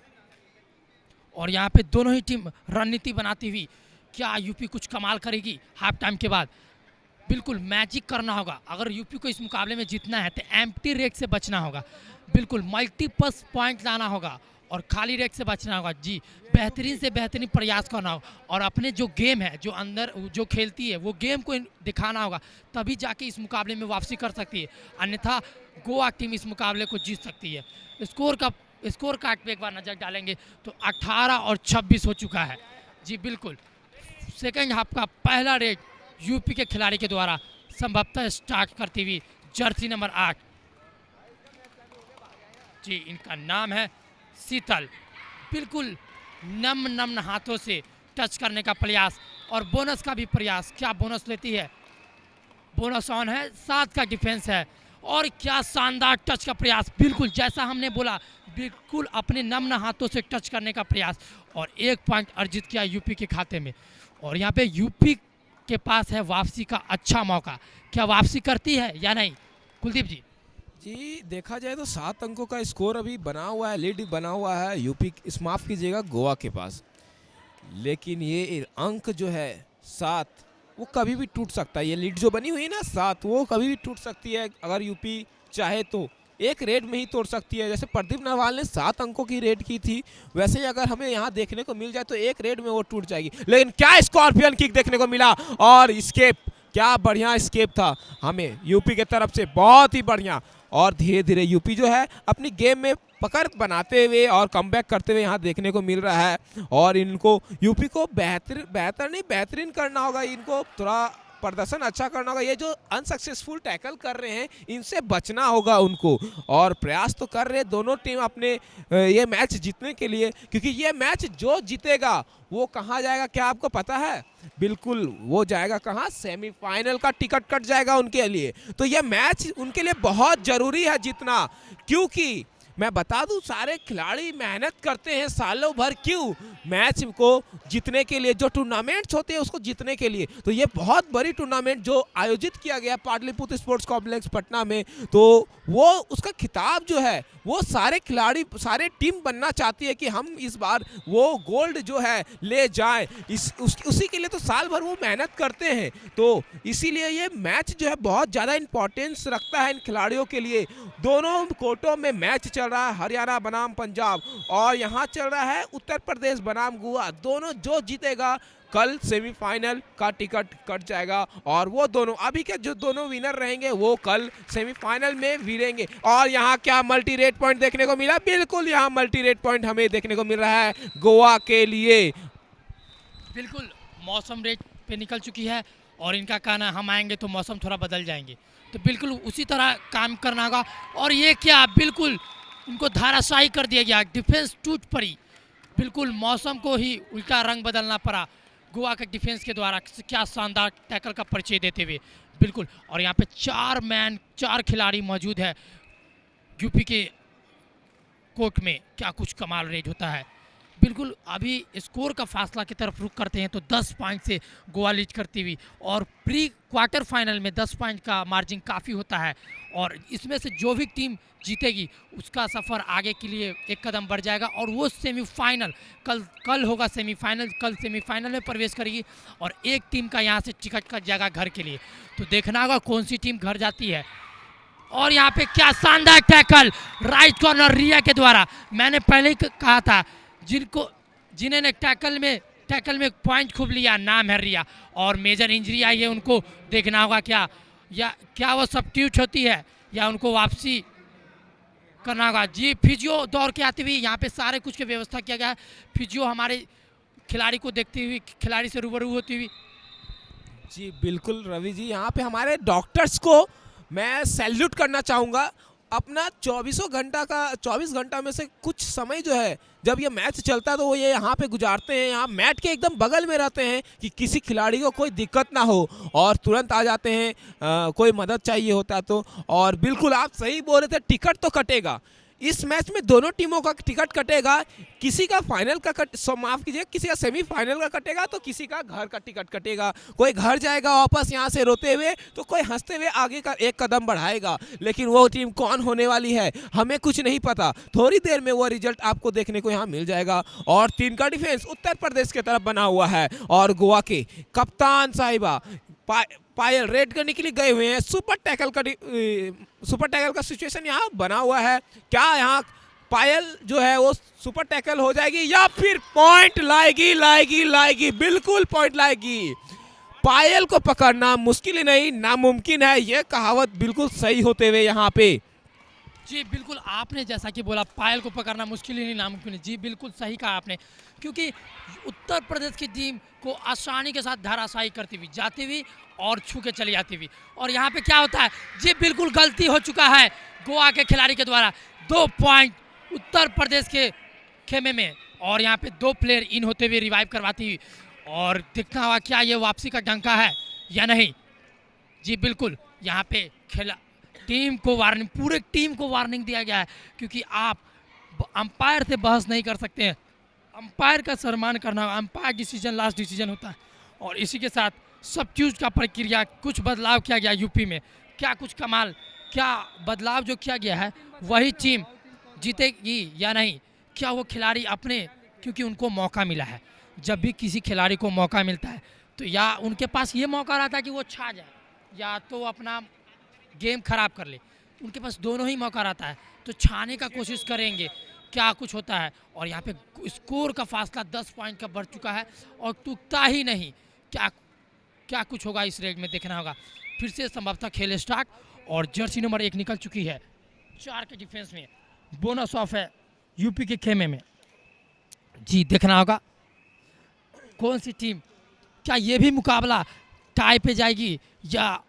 और यहाँ पे दोनों ही टीम रणनीति बनाती हुई, क्या यूपी कुछ कमाल करेगी हाफ टाइम के बाद? बिल्कुल मैजिक करना होगा अगर यूपी को इस मुकाबले में जीतना है, तो एम्प्टी रेक से बचना होगा। बिल्कुल मल्टीपल पॉइंट लाना होगा और खाली रेक से बचना होगा। जी बेहतरीन से बेहतरीन प्रयास करना होगा, और अपने जो गेम है जो अंदर जो खेलती है वो गेम को दिखाना होगा, तभी जाके इस मुकाबले में वापसी कर सकती है। अन्यथा गोवा टीम इस मुकाबले को जीत सकती है। स्कोर कार्ड पे एक बार नज़र डालेंगे तो 18 और 26 हो चुका है। जी बिल्कुल, सेकेंड हाफ का पहला रेड यूपी के खिलाड़ी के द्वारा संभवतः स्टार्ट करती हुई जर्सी नंबर 8। जी इनका नाम है शीतल। बिल्कुल नम हाथों से टच करने का प्रयास, और बोनस का भी प्रयास। क्या बोनस लेती है? बोनस ऑन है, 7 का डिफेंस है, और क्या शानदार टच का प्रयास। बिल्कुल जैसा हमने बोला, बिल्कुल अपने नम्न हाथों से टच करने का प्रयास, और 1 पॉइंट अर्जित किया यूपी के खाते में। और यहाँ पे यूपी के पास है वापसी का अच्छा मौका। क्या वापसी करती है या नहीं कुलदीप जी? जी देखा जाए तो 7 अंकों का स्कोर अभी बना हुआ है, लीड बना हुआ है यूपी, इस माफ कीजिएगा गोवा के पास। लेकिन ये अंक जो है 7, वो कभी भी टूट सकता है। ये लीड जो बनी हुई है ना 7, वो कभी भी टूट सकती है। अगर यूपी चाहे तो एक रेड में ही तोड़ सकती है। जैसे प्रदीप नरवाल ने 7 अंकों की रेड की थी, वैसे ही अगर हमें यहाँ देखने को मिल जाए तो एक रेड में वो टूट जाएगी। लेकिन क्या स्कॉर्पियन किक देखने को मिला, और स्केप, क्या बढ़िया स्केप था हमें यूपी के तरफ से, बहुत ही बढ़िया। और धीरे धीरे यूपी जो है अपनी गेम में पकड़ बनाते हुए और कमबैक करते हुए यहाँ देखने को मिल रहा है। और इनको यूपी को बेहतरीन करना होगा, इनको थोड़ा प्रदर्शन अच्छा करना होगा। ये जो अनसक्सेसफुल टैकल कर रहे हैं इनसे बचना होगा उनको, और प्रयास तो कर रहे हैं दोनों टीम अपने ये मैच जीतने के लिए, क्योंकि ये मैच जो जीतेगा वो कहाँ जाएगा क्या आपको पता है? बिल्कुल वो जाएगा कहाँ? सेमीफाइनल का टिकट कट जाएगा उनके लिए। तो ये मैच उनके लिए बहुत ज़रूरी है जीतना, क्योंकि मैं बता दूं सारे खिलाड़ी मेहनत करते हैं सालों भर, क्यों? मैच को जीतने के लिए, जो टूर्नामेंट्स होते हैं उसको जीतने के लिए। तो ये बहुत बड़ी टूर्नामेंट जो आयोजित किया गया पाटलिपुत्र स्पोर्ट्स कॉम्प्लेक्स पटना में, तो वो उसका खिताब जो है वो सारे खिलाड़ी, सारे टीम बनना चाहती है कि हम इस बार वो गोल्ड जो है ले जाएं। उसी के लिए तो साल भर वो मेहनत करते हैं। तो इसीलिए ये मैच जो है बहुत ज़्यादा इंपॉर्टेंस रखता है इन खिलाड़ियों के लिए। दोनों कोर्टों में मैच चल रहा है, हरियाणा बनाम पंजाब, और यहाँ चल रहा है उत्तर प्रदेश बनाम गोवा। दोनों जो जीतेगा कल सेमीफाइनल का टिकट कट जाएगा, और वो दोनों अभी के जो दोनों विनर रहेंगे वो कल सेमीफाइनल में भिड़ेंगे। और यहाँ क्या मल्टी रेट पॉइंट देखने को मिला? बिल्कुल यहाँ मल्टी रेट पॉइंट हमें देखने को मिल रहा है गोवा के लिए। बिल्कुल मौसम रेट पे निकल चुकी है, और इनका कहना हम आएंगे तो मौसम थोड़ा बदल जाएंगे, तो बिल्कुल उसी तरह काम करना होगा। और ये क्या, बिल्कुल उनको धाराशाही कर दिया गया, डिफेंस टूट पड़ी। बिल्कुल मौसम को ही उल्टा रंग बदलना पड़ा गोवा के डिफेंस के द्वारा। क्या शानदार टैकल का परिचय देते हुए। बिल्कुल, और यहाँ पे 4 खिलाड़ी मौजूद है यूपी के कोर्ट में। क्या कुछ कमाल रेड होता है। बिल्कुल अभी स्कोर का फासला की तरफ रुख करते हैं तो 10 पॉइंट से गोवा लीड करती हुई, और प्री क्वार्टर फाइनल में 10 पॉइंट का मार्जिन काफ़ी होता है। और इसमें से जो भी टीम जीतेगी उसका सफ़र आगे के लिए एक कदम बढ़ जाएगा और वो सेमीफाइनल कल होगा सेमीफाइनल, कल सेमीफाइनल में प्रवेश करेगी और एक टीम का यहाँ से टिकट कट जाएगा घर के लिए। तो देखना होगा कौन सी टीम घर जाती है। और यहाँ पे क्या शानदार टैकल राइट कॉर्नर रिया के द्वारा। मैंने पहले ही कहा था जिन्होंने टैकल में पॉइंट खूब लिया नाम है रिया, और मेजर इंजरी आई है उनको। देखना होगा क्या वो सब्स्टिट्यूट होती है या उनको वापसी करना होगा। जी फिजियो दौड़ के आती हुई यहाँ पे सारे कुछ की व्यवस्था किया गया है। फिजियो हमारे खिलाड़ी को देखती हुई, खिलाड़ी से रूबरू होती हुई। जी बिल्कुल रवि जी, यहाँ पे हमारे डॉक्टर्स को मैं सैल्यूट करना चाहूँगा। अपना 24 घंटा में से कुछ समय जो है जब ये मैच चलता है तो वो ये यहाँ पे गुजारते हैं, यहाँ मैट के एकदम बगल में रहते हैं कि किसी खिलाड़ी को कोई दिक्कत ना हो, और तुरंत आ जाते हैं कोई मदद चाहिए होता है तो। और बिल्कुल आप सही बोल रहे थे, टिकट तो कटेगा इस मैच में, दोनों टीमों का टिकट कटेगा। किसी का फाइनल का माफ़ कीजिए, किसी का सेमीफाइनल का कटेगा तो किसी का घर का टिकट कटेगा। कोई घर जाएगा वापस यहाँ से रोते हुए तो कोई हंसते हुए आगे का एक कदम बढ़ाएगा। लेकिन वो टीम कौन होने वाली है हमें कुछ नहीं पता, थोड़ी देर में वो रिजल्ट आपको देखने को यहाँ मिल जाएगा। और टीम का डिफेंस उत्तर प्रदेश की तरफ बना हुआ है और गोवा के कप्तान साहिबा पायल रेड करने के लिए गए हुए हैं। सुपर टैकल का सिचुएशन यहाँ बना हुआ है। क्या यहाँ पायल जो है वो सुपर टैकल हो जाएगी या फिर पॉइंट लाएगी? बिल्कुल पॉइंट लाएगी। पायल को पकड़ना मुश्किल ही नहीं नामुमकिन है, ये कहावत बिल्कुल सही होते हुए यहाँ पे। जी बिल्कुल, आपने जैसा कि बोला पायल को पकड़ना मुश्किल ही नहीं नामुमकिन है। जी बिल्कुल सही कहा आपने, क्योंकि उत्तर प्रदेश की टीम को आसानी के साथ धराशायी करती हुई जाती हुई और छू के चली जाती हुई। और यहाँ पे क्या होता है, जी बिल्कुल गलती हो चुका है गोवा के खिलाड़ी के द्वारा। 2 पॉइंट उत्तर प्रदेश के खेमे में, और यहाँ पे 2 प्लेयर इन होते हुए रिवाइव करवाती हुई। और देखना होगा क्या ये वापसी का डंका है या नहीं। जी बिल्कुल, यहाँ पे पूरे टीम को वार्निंग दिया गया है, क्योंकि आप अंपायर से बहस नहीं कर सकते हैं। अंपायर का सम्मान करना, अंपायर डिसीजन लास्ट डिसीजन होता है। और इसी के साथ सब्स्टिट्यूट का प्रक्रिया कुछ बदलाव किया गया यूपी में। क्या बदलाव जो किया गया है वही टीम जीतेगी या नहीं। क्या वो खिलाड़ी क्योंकि उनको मौका मिला है, जब भी किसी खिलाड़ी को मौका मिलता है तो या उनके पास ये मौका रहता है कि वो छा जाए या तो अपना गेम खराब कर ले। उनके पास दोनों ही मौका रहता है, तो छाने का कोशिश करेंगे क्या कुछ होता है। और यहाँ पे स्कोर का फासला 10 पॉइंट का बढ़ चुका है और टूटता ही नहीं। क्या कुछ होगा इस रेड में देखना होगा। फिर से संभवतः खेल स्टार्ट, और जर्सी नंबर 1 निकल चुकी है 4 के डिफेंस में। बोनस ऑफ है यूपी के खेमे में। जी देखना होगा कौन सी टीम, क्या ये भी मुकाबला टाई पे जाएगी या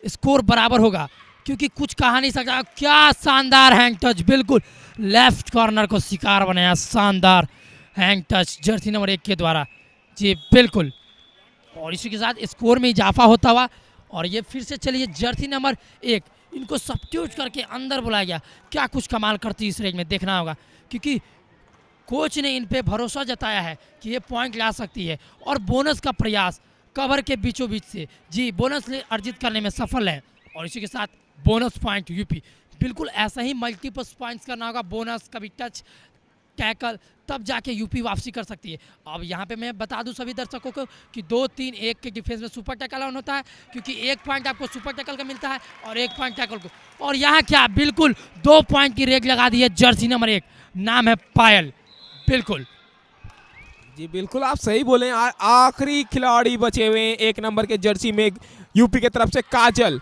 स्कोर बराबर होगा, क्योंकि कुछ कहा नहीं सकता। क्या शानदार हैंग टच, बिल्कुल लेफ्ट कॉर्नर को शिकार बनाया शानदार हैंग टच जर्सी नंबर 1 के द्वारा। जी बिल्कुल, और इसी के साथ स्कोर में इजाफा होता हुआ। और ये फिर से चलिए जर्सी नंबर 1, इनको सब्स्टिट्यूट करके अंदर बुलाया गया। क्या कुछ कमाल करती है इस रेंज में देखना होगा, क्योंकि कोच ने इन पे भरोसा जताया है कि ये पॉइंट ला सकती है। और बोनस का प्रयास कवर के बीचों बीच से जी बोनस अर्जित करने में सफल है। और इसी के साथ बोनस पॉइंट यूपी। बिल्कुल ऐसा ही मल्टीपल पॉइंट्स करना होगा, बोनस कभी टच टैकल, तब जाके यूपी वापसी कर सकती है। अब यहाँ पे मैं बता दूं सभी दर्शकों को कि 2-3-1 के डिफेंस में सुपर टैकल ऑन होता है, क्योंकि 1 पॉइंट आपको सुपर टैकल का मिलता है और 1 पॉइंट टैकल को। और यहाँ क्या बिल्कुल 2 पॉइंट की रेग लगा दी है जर्सी नंबर 1, नाम है पायल। बिल्कुल जी बिल्कुल आप सही बोले। आखिरी खिलाड़ी बचे हुए हैं 1 नंबर के जर्सी में यूपी की तरफ से काजल।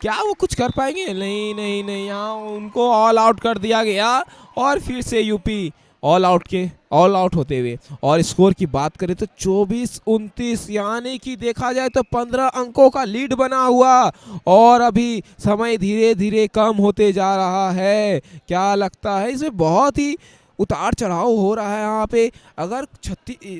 क्या वो कुछ कर पाएंगे? नहीं, यहाँ उनको ऑल आउट कर दिया गया और फिर से यूपी ऑल आउट होते हुए। और स्कोर की बात करें तो 24-29, यानी कि देखा जाए तो 15 अंकों का लीड बना हुआ। और अभी समय धीरे धीरे कम होते जा रहा है। क्या लगता है इसमें बहुत ही उतार चढ़ाव हो रहा है यहाँ पे। अगर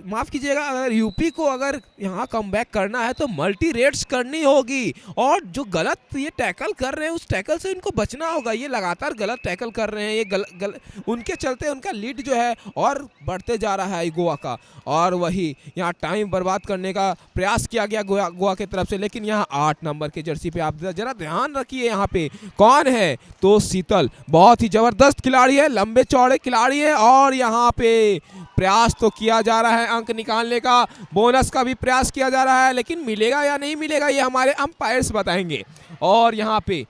माफ़ कीजिएगा, अगर यूपी को अगर यहाँ कमबैक करना है तो मल्टी रेट्स करनी होगी, और जो गलत ये टैकल कर रहे हैं उस टैकल से इनको बचना होगा। ये लगातार गलत टैकल कर रहे हैं, ये उनके चलते उनका लीड जो है और बढ़ते जा रहा है गोवा का। और वही यहाँ टाइम बर्बाद करने का प्रयास किया गया गोवा की तरफ से, लेकिन यहाँ 8 नंबर के जर्सी पे आप जरा ध्यान रखिए यहाँ पे कौन है, तो शीतल बहुत ही ज़बरदस्त खिलाड़ी है, लंबे चौड़े खिलाड़ी है। और यहाँ पे प्रयास तो किया जा रहा है अंक निकालने का, बोनस का भी प्रयास किया जा रहा है, लेकिन मिलेगा या नहीं मिलेगा ये हमारे अंपायर्स बताएंगे। और यहाँ पे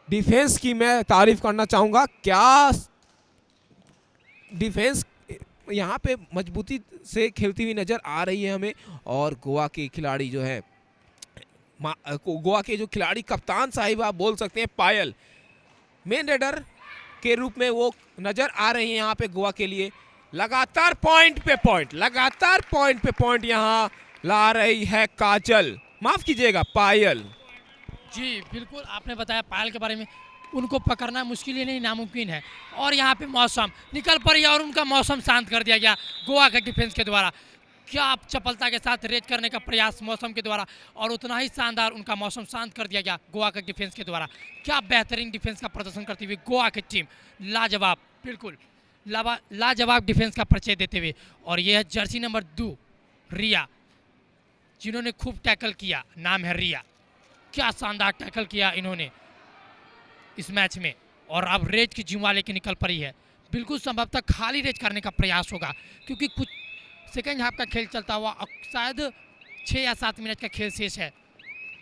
डिफेंस की मैं तारीफ करना चाहूँगा, क्या डिफेंस यहाँ पे मजबूती से खेलती हुई नज़र आ रही है हमें। और गोवा के खिलाड़ी जो है, गोवा के जो खिलाड़ी कप्तान साहिब आप बोल सकते हैं, पायल मेन रेडर के रूप में वो नज़र आ रही है यहाँ पे गोवा के लिए। लगातार पॉइंट पे पॉइंट यहाँ ला रही है काजल, माफ़ कीजिएगा पायल। जी बिल्कुल, आपने बताया पायल के बारे में, उनको पकड़ना मुश्किल ही नहीं नामुमकिन है। और यहाँ पे मौसम निकल पड़ी और उनका मौसम शांत कर दिया गया गोवा के डिफेंस के द्वारा। क्या चपलता के साथ रेज करने का प्रयास मौसम के द्वारा, और उतना ही शानदार उनका मौसम शांत कर दिया गया गोवा के डिफेंस के द्वारा। क्या बेहतरीन डिफेंस का प्रदर्शन करती हुई गोवा की टीम, लाजवाब, बिल्कुल लाजवाब डिफेंस का परिचय देते हुए। और यह है जर्सी नंबर 2 रिया, जिन्होंने खूब टैकल किया, नाम है रिया। क्या शानदार टैकल किया इन्होंने इस मैच में, और अब रेज की जिम्मा लेके निकल पड़ी है। बिल्कुल संभवतः खाली रेज करने का प्रयास होगा, क्योंकि कुछ सेकेंड हाफ का खेल चलता हुआ, शायद 6 या 7 मिनट का खेल शेष है।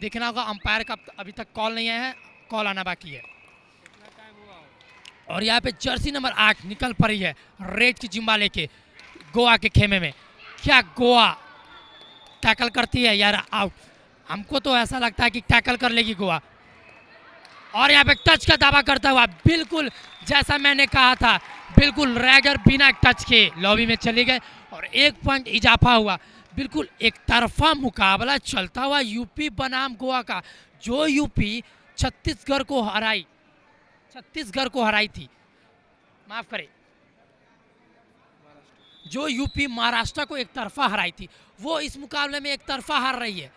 देखना होगा, अंपायर का अभी तक कॉल नहीं आया है, कॉल आना बाकी है। और यहाँ पे जर्सी नंबर 8 निकल पड़ी है रेड की जिम्मा लेके गोवा के खेमे में। क्या गोवा टैकल करती है यार? आउट, हमको तो ऐसा लगता है कि टैकल कर लेगी गोवा। और यहाँ पे टच का दावा करता हुआ, बिल्कुल जैसा मैंने कहा था, बिल्कुल रैगर बिना टच के लॉबी में चले गए और 1 पॉइंट इजाफा हुआ। बिल्कुल एक तरफा मुकाबला चलता हुआ यूपी बनाम गोवा का। जो यूपी छत्तीसगढ़ को हराई थी, माफ करें, जो यूपी महाराष्ट्र को एक तरफा हराई थी, वो इस मुकाबले में एक तरफा हार रही है।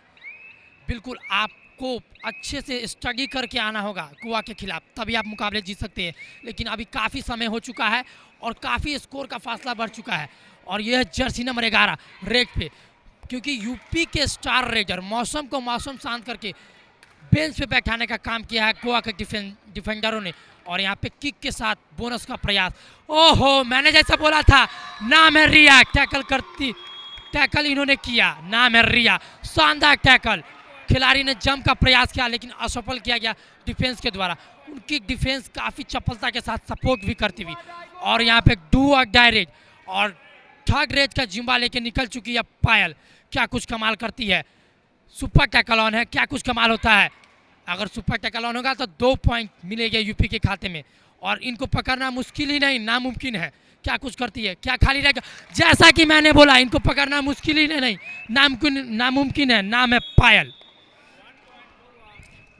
बिल्कुल आपको अच्छे से स्टडी करके आना होगा गोवा के खिलाफ, तभी आप मुकाबले जीत सकते हैं। लेकिन अभी काफ़ी समय हो चुका है और काफ़ी स्कोर का फासला बढ़ चुका है। और यह जर्सी नंबर 11 रेड पे, क्योंकि यूपी के स्टार रेडर मौसम को मौसम शांत करके बेंच पे बैठाने का काम किया है गोवा के डिफेंडरों ने। और यहाँ पे किक के साथ बोनस का प्रयास। ओहो, मैंने जैसा बोला था, नाम है रिया, टैकल इन्होंने किया, नाम है रिया। शानदार टैकल, खिलाड़ी ने जंप का प्रयास किया लेकिन असफल किया गया डिफेंस के द्वारा। उनकी डिफेंस काफ़ी चपलता के साथ सपोर्ट भी करती हुई। और यहाँ पे डू और डायरेक्ट और थर्ड रेड का जिम्बा लेके निकल चुकी है पायल। क्या कुछ कमाल करती है, सुपर टैकल ऑन है, क्या कुछ कमाल होता है। अगर सुपर टैकल ऑन होगा तो 2 पॉइंट मिलेंगे यूपी के खाते में, और इनको पकड़ना मुश्किल ही नहीं, नामुमकिन है। क्या कुछ करती है, क्या खाली रहेगा, जैसा कि मैंने बोला, इनको पकड़ना मुश्किल ही नहीं, नामुमकिन है। नाम है पायल।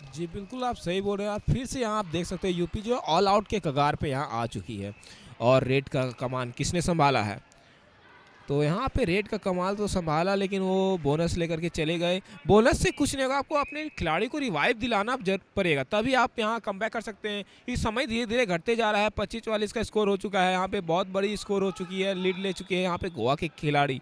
जी बिल्कुल, आप सही बोल रहे हैं। आप फिर से यहाँ आप देख सकते हैं यूपी जो ऑल आउट के कगार पे यहाँ आ चुकी है। और रेड का कमान किसने संभाला है, तो यहाँ पे रेड का कमाल तो संभाला, लेकिन वो बोनस लेकर के चले गए। बोनस से कुछ नहीं होगा, आपको अपने खिलाड़ी को रिवाइव दिलाना पड़ेगा, तभी आप यहाँ कमबैक कर सकते हैं। इस समय धीरे धीरे घटते जा रहा है, 25-44 का स्कोर हो चुका है। यहाँ पे बहुत बड़ी स्कोर हो चुकी है, लीड ले चुके हैं यहाँ पे गोवा के खिलाड़ी।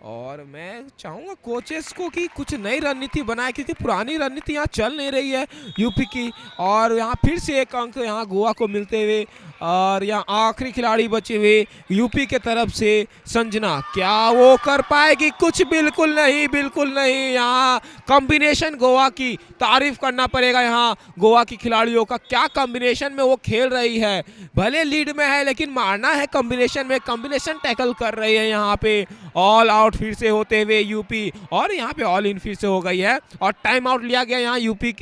और मैं चाहूँगा कोचेस को कि कुछ नई रणनीति बनाए, क्योंकि पुरानी रणनीति यहाँ चल नहीं रही है यूपी की। और यहाँ फिर से एक अंक यहाँ गोवा को मिलते हुए, और यहाँ आखिरी खिलाड़ी बचे हुए यूपी के तरफ से संजना, क्या वो कर पाएगी कुछ? बिल्कुल नहीं। यहाँ कॉम्बिनेशन गोवा की तारीफ करना पड़ेगा। यहाँ गोवा की खिलाड़ियों का क्या कॉम्बिनेशन में वो खेल रही है, भले लीड में है लेकिन मारना है कॉम्बिनेशन में, कॉम्बिनेशन टैकल कर रही है यहाँ पे। ऑल आउट आउट फिर से होते हुए यूपी, और यहाँ पे ऑल इन फिर से हो गई है और टाइम आउट लिया गया यहाँ यूपी,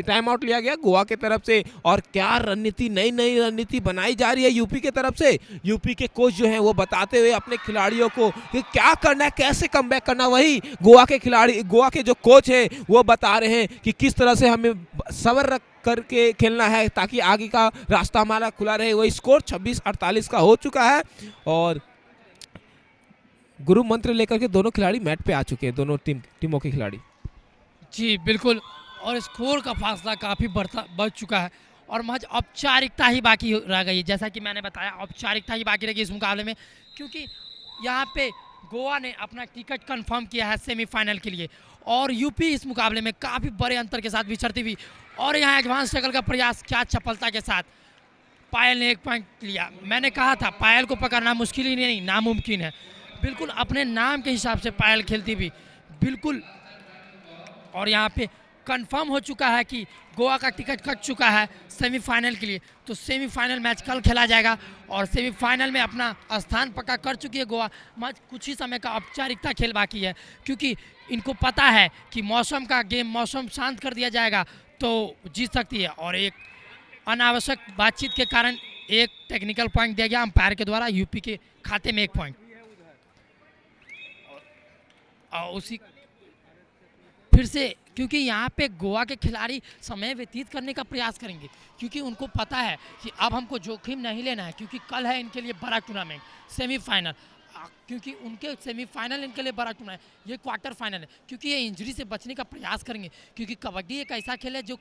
टाइम आउट लिया गया गोवा के तरफ से। और क्या रणनीति, नई नई रणनीति बनाई जा रही है यूपी के तरफ से। यूपी के कोच जो हैं वो बताते हुए अपने खिलाड़ियों को कि क्या करना है, कैसे कमबैक करना। वही गोवा के खिलाड़ी, गोवा के जो कोच हैं वो बता रहे हैं कि किस तरह से हमें सब्र रख करके खेलना है ताकि आगे का रास्ता हमारा खुला रहे। वही स्कोर 26-48 का हो चुका है और गुरु मंत्र लेकर के दोनों खिलाड़ी मैट पे आ चुके हैं, दोनों टीमों के खिलाड़ी। जी बिल्कुल, और स्कोर का फासला काफ़ी बढ़ चुका है और महज औपचारिकता ही बाकी रह गई है। जैसा कि मैंने बताया, औपचारिकता ही बाकी रहेगी इस मुकाबले में, क्योंकि यहाँ पे गोवा ने अपना टिकट कंफर्म किया है सेमीफाइनल के लिए और यूपी इस मुकाबले में काफ़ी बड़े अंतर के साथ विचरती हुई। और यहाँ एडवांस टैकल का प्रयास क्या चपलता के साथ, पायल ने 1 पॉइंट लिया। मैंने कहा था पायल को पकड़ना मुश्किल ही नहीं, नामुमकिन है। बिल्कुल अपने नाम के हिसाब से पायल खेलती हुई, बिल्कुल। और यहाँ पे कंफर्म हो चुका है कि गोवा का टिकट कट चुका है सेमीफाइनल के लिए। तो सेमीफाइनल मैच कल खेला जाएगा और सेमीफाइनल में अपना स्थान पक्का कर चुकी है गोवा। मैच कुछ ही समय का औपचारिकता खेल बाकी है, क्योंकि इनको पता है कि मौसम का गेम, मौसम शांत कर दिया जाएगा तो जीत सकती है। और एक अनावश्यक बातचीत के कारण एक टेक्निकल पॉइंट दिया गया अंपायर के द्वारा, यूपी के खाते में 1 पॉइंट। और उसी फिर से, क्योंकि यहाँ पे गोवा के खिलाड़ी समय व्यतीत करने का प्रयास करेंगे, क्योंकि उनको पता है कि अब हमको जोखिम नहीं लेना है, क्योंकि कल है इनके लिए बड़ा टूर्नामेंट सेमीफाइनल। क्योंकि उनके सेमीफाइनल इनके लिए बड़ा टूर्नामेंट, ये क्वार्टर फाइनल है, क्योंकि ये इंजरी से बचने का प्रयास करेंगे। क्योंकि कबड्डी एक ऐसा खेल है जो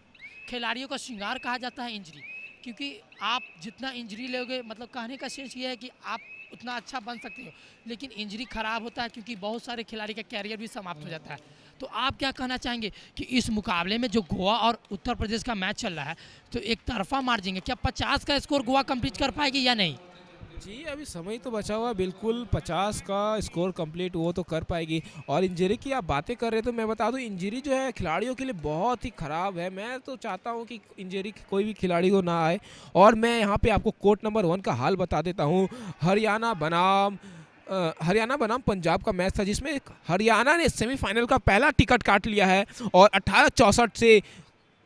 खिलाड़ियों का श्रृंगार कहा जाता है इंजरी, क्योंकि आप जितना इंजरी लोगे, मतलब कहने का सेंस ये है कि आप उतना अच्छा बन सकते हो, लेकिन इंजरी खराब होता है क्योंकि बहुत सारे खिलाड़ी का कैरियर भी समाप्त हो जाता है। तो आप क्या कहना चाहेंगे कि इस मुकाबले में जो गोवा और उत्तर प्रदेश का मैच चल रहा है, तो एक तरफा मार्जिन है, क्या 50 का स्कोर गोवा कंप्लीट कर पाएगी या नहीं? जी अभी समय तो बचा हुआ, बिल्कुल 50 का स्कोर कंप्लीट वो तो कर पाएगी। और इंजरी की आप बातें कर रहे तो मैं बता दूं, इंजरी जो है खिलाड़ियों के लिए बहुत ही ख़राब है। मैं तो चाहता हूं कि इंजरी कोई भी खिलाड़ी को ना आए। और मैं यहां पे आपको कोर्ट नंबर 1 का हाल बता देता हूं। हरियाणा बनाम पंजाब का मैच था, जिसमें हरियाणा ने सेमीफाइनल का पहला टिकट काट लिया है और 18-64 से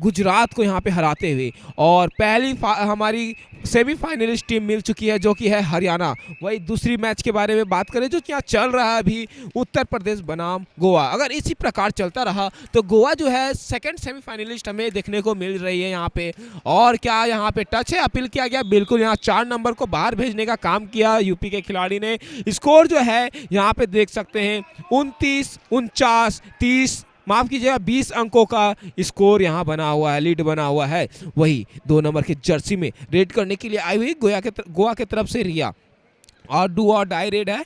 गुजरात को यहाँ पे हराते हुए। और पहली हमारी सेमीफाइनलिस्ट टीम मिल चुकी है जो कि है हरियाणा। वही दूसरी मैच के बारे में बात करें जो कि यहाँ चल रहा है अभी, उत्तर प्रदेश बनाम गोवा। अगर इसी प्रकार चलता रहा तो गोवा जो है सेकंड सेमीफाइनलिस्ट हमें देखने को मिल रही है यहाँ पे। और क्या यहाँ पे टच है, अपील किया गया, बिल्कुल यहाँ 4 नंबर को बाहर भेजने का काम किया यूपी के खिलाड़ी ने। स्कोर जो है यहाँ पे देख सकते हैं 29, 49, 30, माफ़ कीजिएगा 20 अंकों का स्कोर यहाँ बना हुआ है, लीड बना हुआ है। वही 2 नंबर के जर्सी में रेड करने के लिए आई हुई गोवा के तरफ से रिया। और डू और डाई रेड है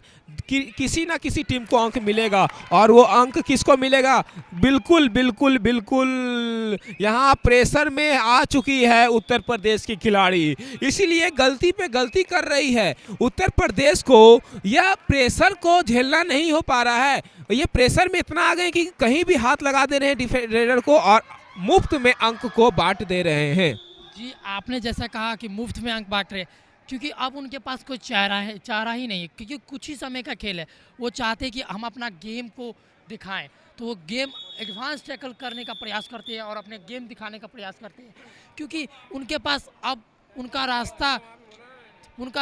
किसी ना किसी टीम को अंक मिलेगा। और वो अंक किसको मिलेगा? बिल्कुल बिल्कुल बिल्कुल यहाँ प्रेशर में आ चुकी है उत्तर प्रदेश की खिलाड़ी, इसीलिए गलती पे गलती कर रही है। उत्तर प्रदेश को यह प्रेशर को झेलना नहीं हो पा रहा है। ये प्रेशर में इतना आ गए कि कहीं भी हाथ लगा दे रहे हैं डिफेंडर को और मुफ्त में अंक को बांट दे रहे हैं। जी आपने जैसा कहा कि मुफ्त में अंक बांट रहे, क्योंकि अब उनके पास कोई चारा ही नहीं है, क्योंकि कुछ ही समय का खेल है। वो चाहते हैं कि हम अपना गेम को दिखाएं, तो वो गेम एडवांस टैकल करने का प्रयास करते हैं और अपने गेम दिखाने का प्रयास करते हैं, क्योंकि उनके पास अब उनका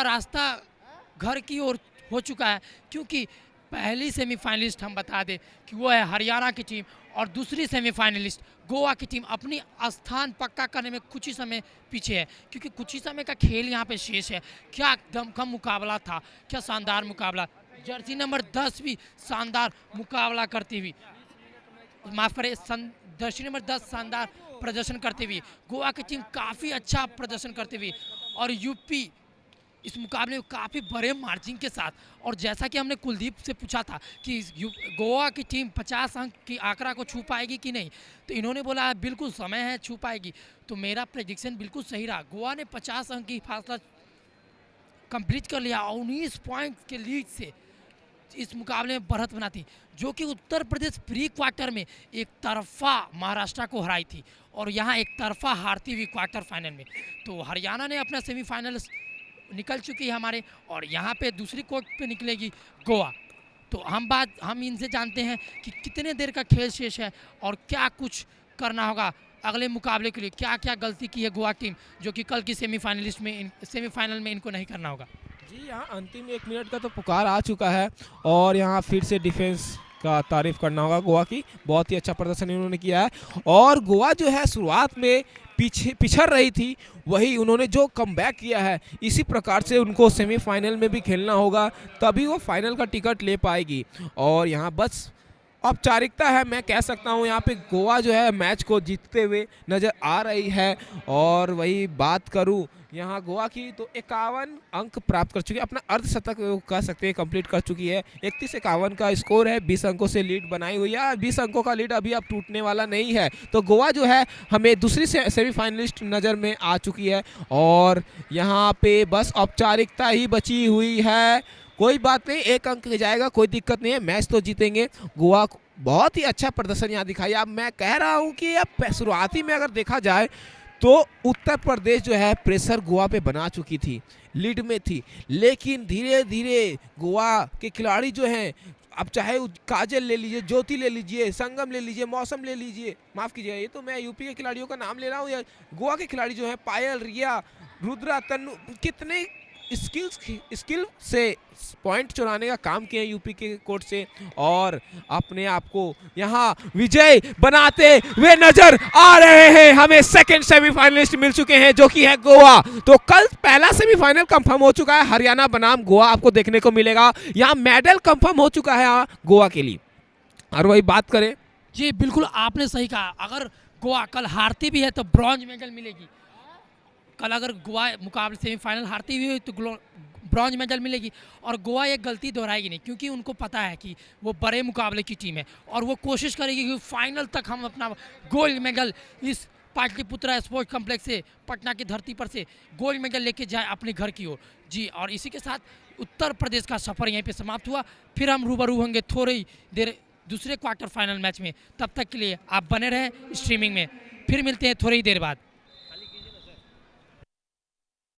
रास्ता घर की ओर हो चुका है। क्योंकि पहली सेमीफाइनलिस्ट हम बता दें कि वो है हरियाणा की टीम और दूसरी सेमीफाइनलिस्ट गोवा की टीम अपनी स्थान पक्का करने में कुछ ही समय पीछे है, क्योंकि कुछ ही समय का खेल यहाँ पे शेष है। क्या दमखम मुकाबला था, क्या शानदार मुकाबला। जर्सी नंबर 10 भी शानदार मुकाबला करती हुई, माफ़ करें, जर्सी नंबर 10 शानदार प्रदर्शन करते हुए, गोवा की टीम काफ़ी अच्छा प्रदर्शन करते हुए और यूपी इस मुकाबले में काफ़ी बड़े मार्जिन के साथ। और जैसा कि हमने कुलदीप से पूछा था कि गोवा की टीम 50 अंक की आंकड़ा को छू पाएगी कि नहीं, तो इन्होंने बोला बिल्कुल समय है, छू पाएगी। तो मेरा प्रेडिक्शन बिल्कुल सही रहा, गोवा ने 50 अंक की फासला कंप्लीट कर लिया 19 पॉइंट के लीड से इस मुकाबले में बढ़त बनाती, जो कि उत्तर प्रदेश प्री क्वार्टर में एक तरफा महाराष्ट्र को हराई थी और यहाँ एक तरफा हारती हुई क्वार्टर फाइनल में। तो हरियाणा ने अपना सेमीफाइनल निकल चुकी है हमारे, और यहाँ पे दूसरी कोर्ट पे निकलेगी गोवा। तो हम इनसे जानते हैं कि कितने देर का खेल शेष है और क्या कुछ करना होगा अगले मुकाबले के लिए। क्या क्या गलती की है गोवा टीम जो कि कल की सेमीफाइनल में इनको नहीं करना होगा। जी, यहाँ अंतिम 1 मिनट का तो पुकार आ चुका है और यहाँ फिर से डिफेंस का तारीफ करना होगा गोवा की। बहुत ही अच्छा प्रदर्शन इन्होंने किया है और गोवा जो है शुरुआत में पीछे पिछड़ रही थी, वही उन्होंने जो कमबैक किया है, इसी प्रकार से उनको सेमीफाइनल में भी खेलना होगा, तभी वो फाइनल का टिकट ले पाएगी। और यहाँ बस औपचारिकता है, मैं कह सकता हूँ यहाँ पे गोवा जो है मैच को जीतते हुए नज़र आ रही है। और वही बात करूँ यहाँ गोवा की तो 51 अंक प्राप्त कर चुकी है, अपना अर्धशतक कह सकते हैं कंप्लीट कर चुकी है। 31-51 का स्कोर है, 20 अंकों से लीड बनाई हुई है। 20 अंकों का लीड अभी अब टूटने वाला नहीं है, तो गोवा जो है हमें दूसरी सेमीफाइनलिस्ट नज़र में आ चुकी है। और यहाँ पे बस औपचारिकता ही बची हुई है, कोई बात नहीं, 1 अंक जाएगा, कोई दिक्कत नहीं है, मैच तो जीतेंगे। गोवा बहुत ही अच्छा प्रदर्शन यहाँ दिखाई। अब मैं कह रहा हूँ कि अब शुरुआती में अगर देखा जाए तो उत्तर प्रदेश जो है प्रेशर गोवा पे बना चुकी थी, लीड में थी, लेकिन धीरे धीरे गोवा के खिलाड़ी जो हैं, अब चाहे काजल ले लीजिए, ज्योति ले लीजिए, संगम ले लीजिए, मौसम ले लीजिए, माफ़ कीजिए ये तो मैं यूपी के खिलाड़ियों का नाम ले रहा हूँ, या गोवा के खिलाड़ी जो हैं पायल, रिया, रुद्रा, तन्नू, कितने स्किल से पॉइंट चुराने का काम किए यूपी के कोर्ट से और अपने आप को यहाँ विजय बनाते हुए नजर आ रहे हैं। हमें सेकंड सेमीफाइनलिस्ट मिल चुके हैं जो कि है गोवा। तो कल पहला सेमीफाइनल कंफर्म हो चुका है, हरियाणा बनाम गोवा आपको देखने को मिलेगा। यहाँ मेडल कंफर्म हो चुका है गोवा के लिए। और वही बात करें, जी बिल्कुल आपने सही कहा, अगर गोवा कल हारती भी है तो ब्रॉन्ज मेडल मिलेगी। कल अगर गोवा मुकाबले सेमीफाइनल हारती हुई तो ब्रॉन्ज मेडल मिलेगी। और गोवा एक गलती दोहराएगी नहीं, क्योंकि उनको पता है कि वो बड़े मुकाबले की टीम है और वो कोशिश करेगी कि फाइनल तक हम अपना गोल्ड मेडल इस पाटलिपुत्रा स्पोर्ट्स कॉम्प्लेक्स से, पटना की धरती पर से गोल्ड मेडल लेके जाए अपने घर की ओर। जी, और इसी के साथ उत्तर प्रदेश का सफ़र यहीं पे समाप्त हुआ। फिर हम रूबरू होंगे थोड़ी देर दूसरे क्वार्टर फाइनल मैच में। तब तक के लिए आप बने रहें स्ट्रीमिंग में, फिर मिलते हैं थोड़ी देर बाद।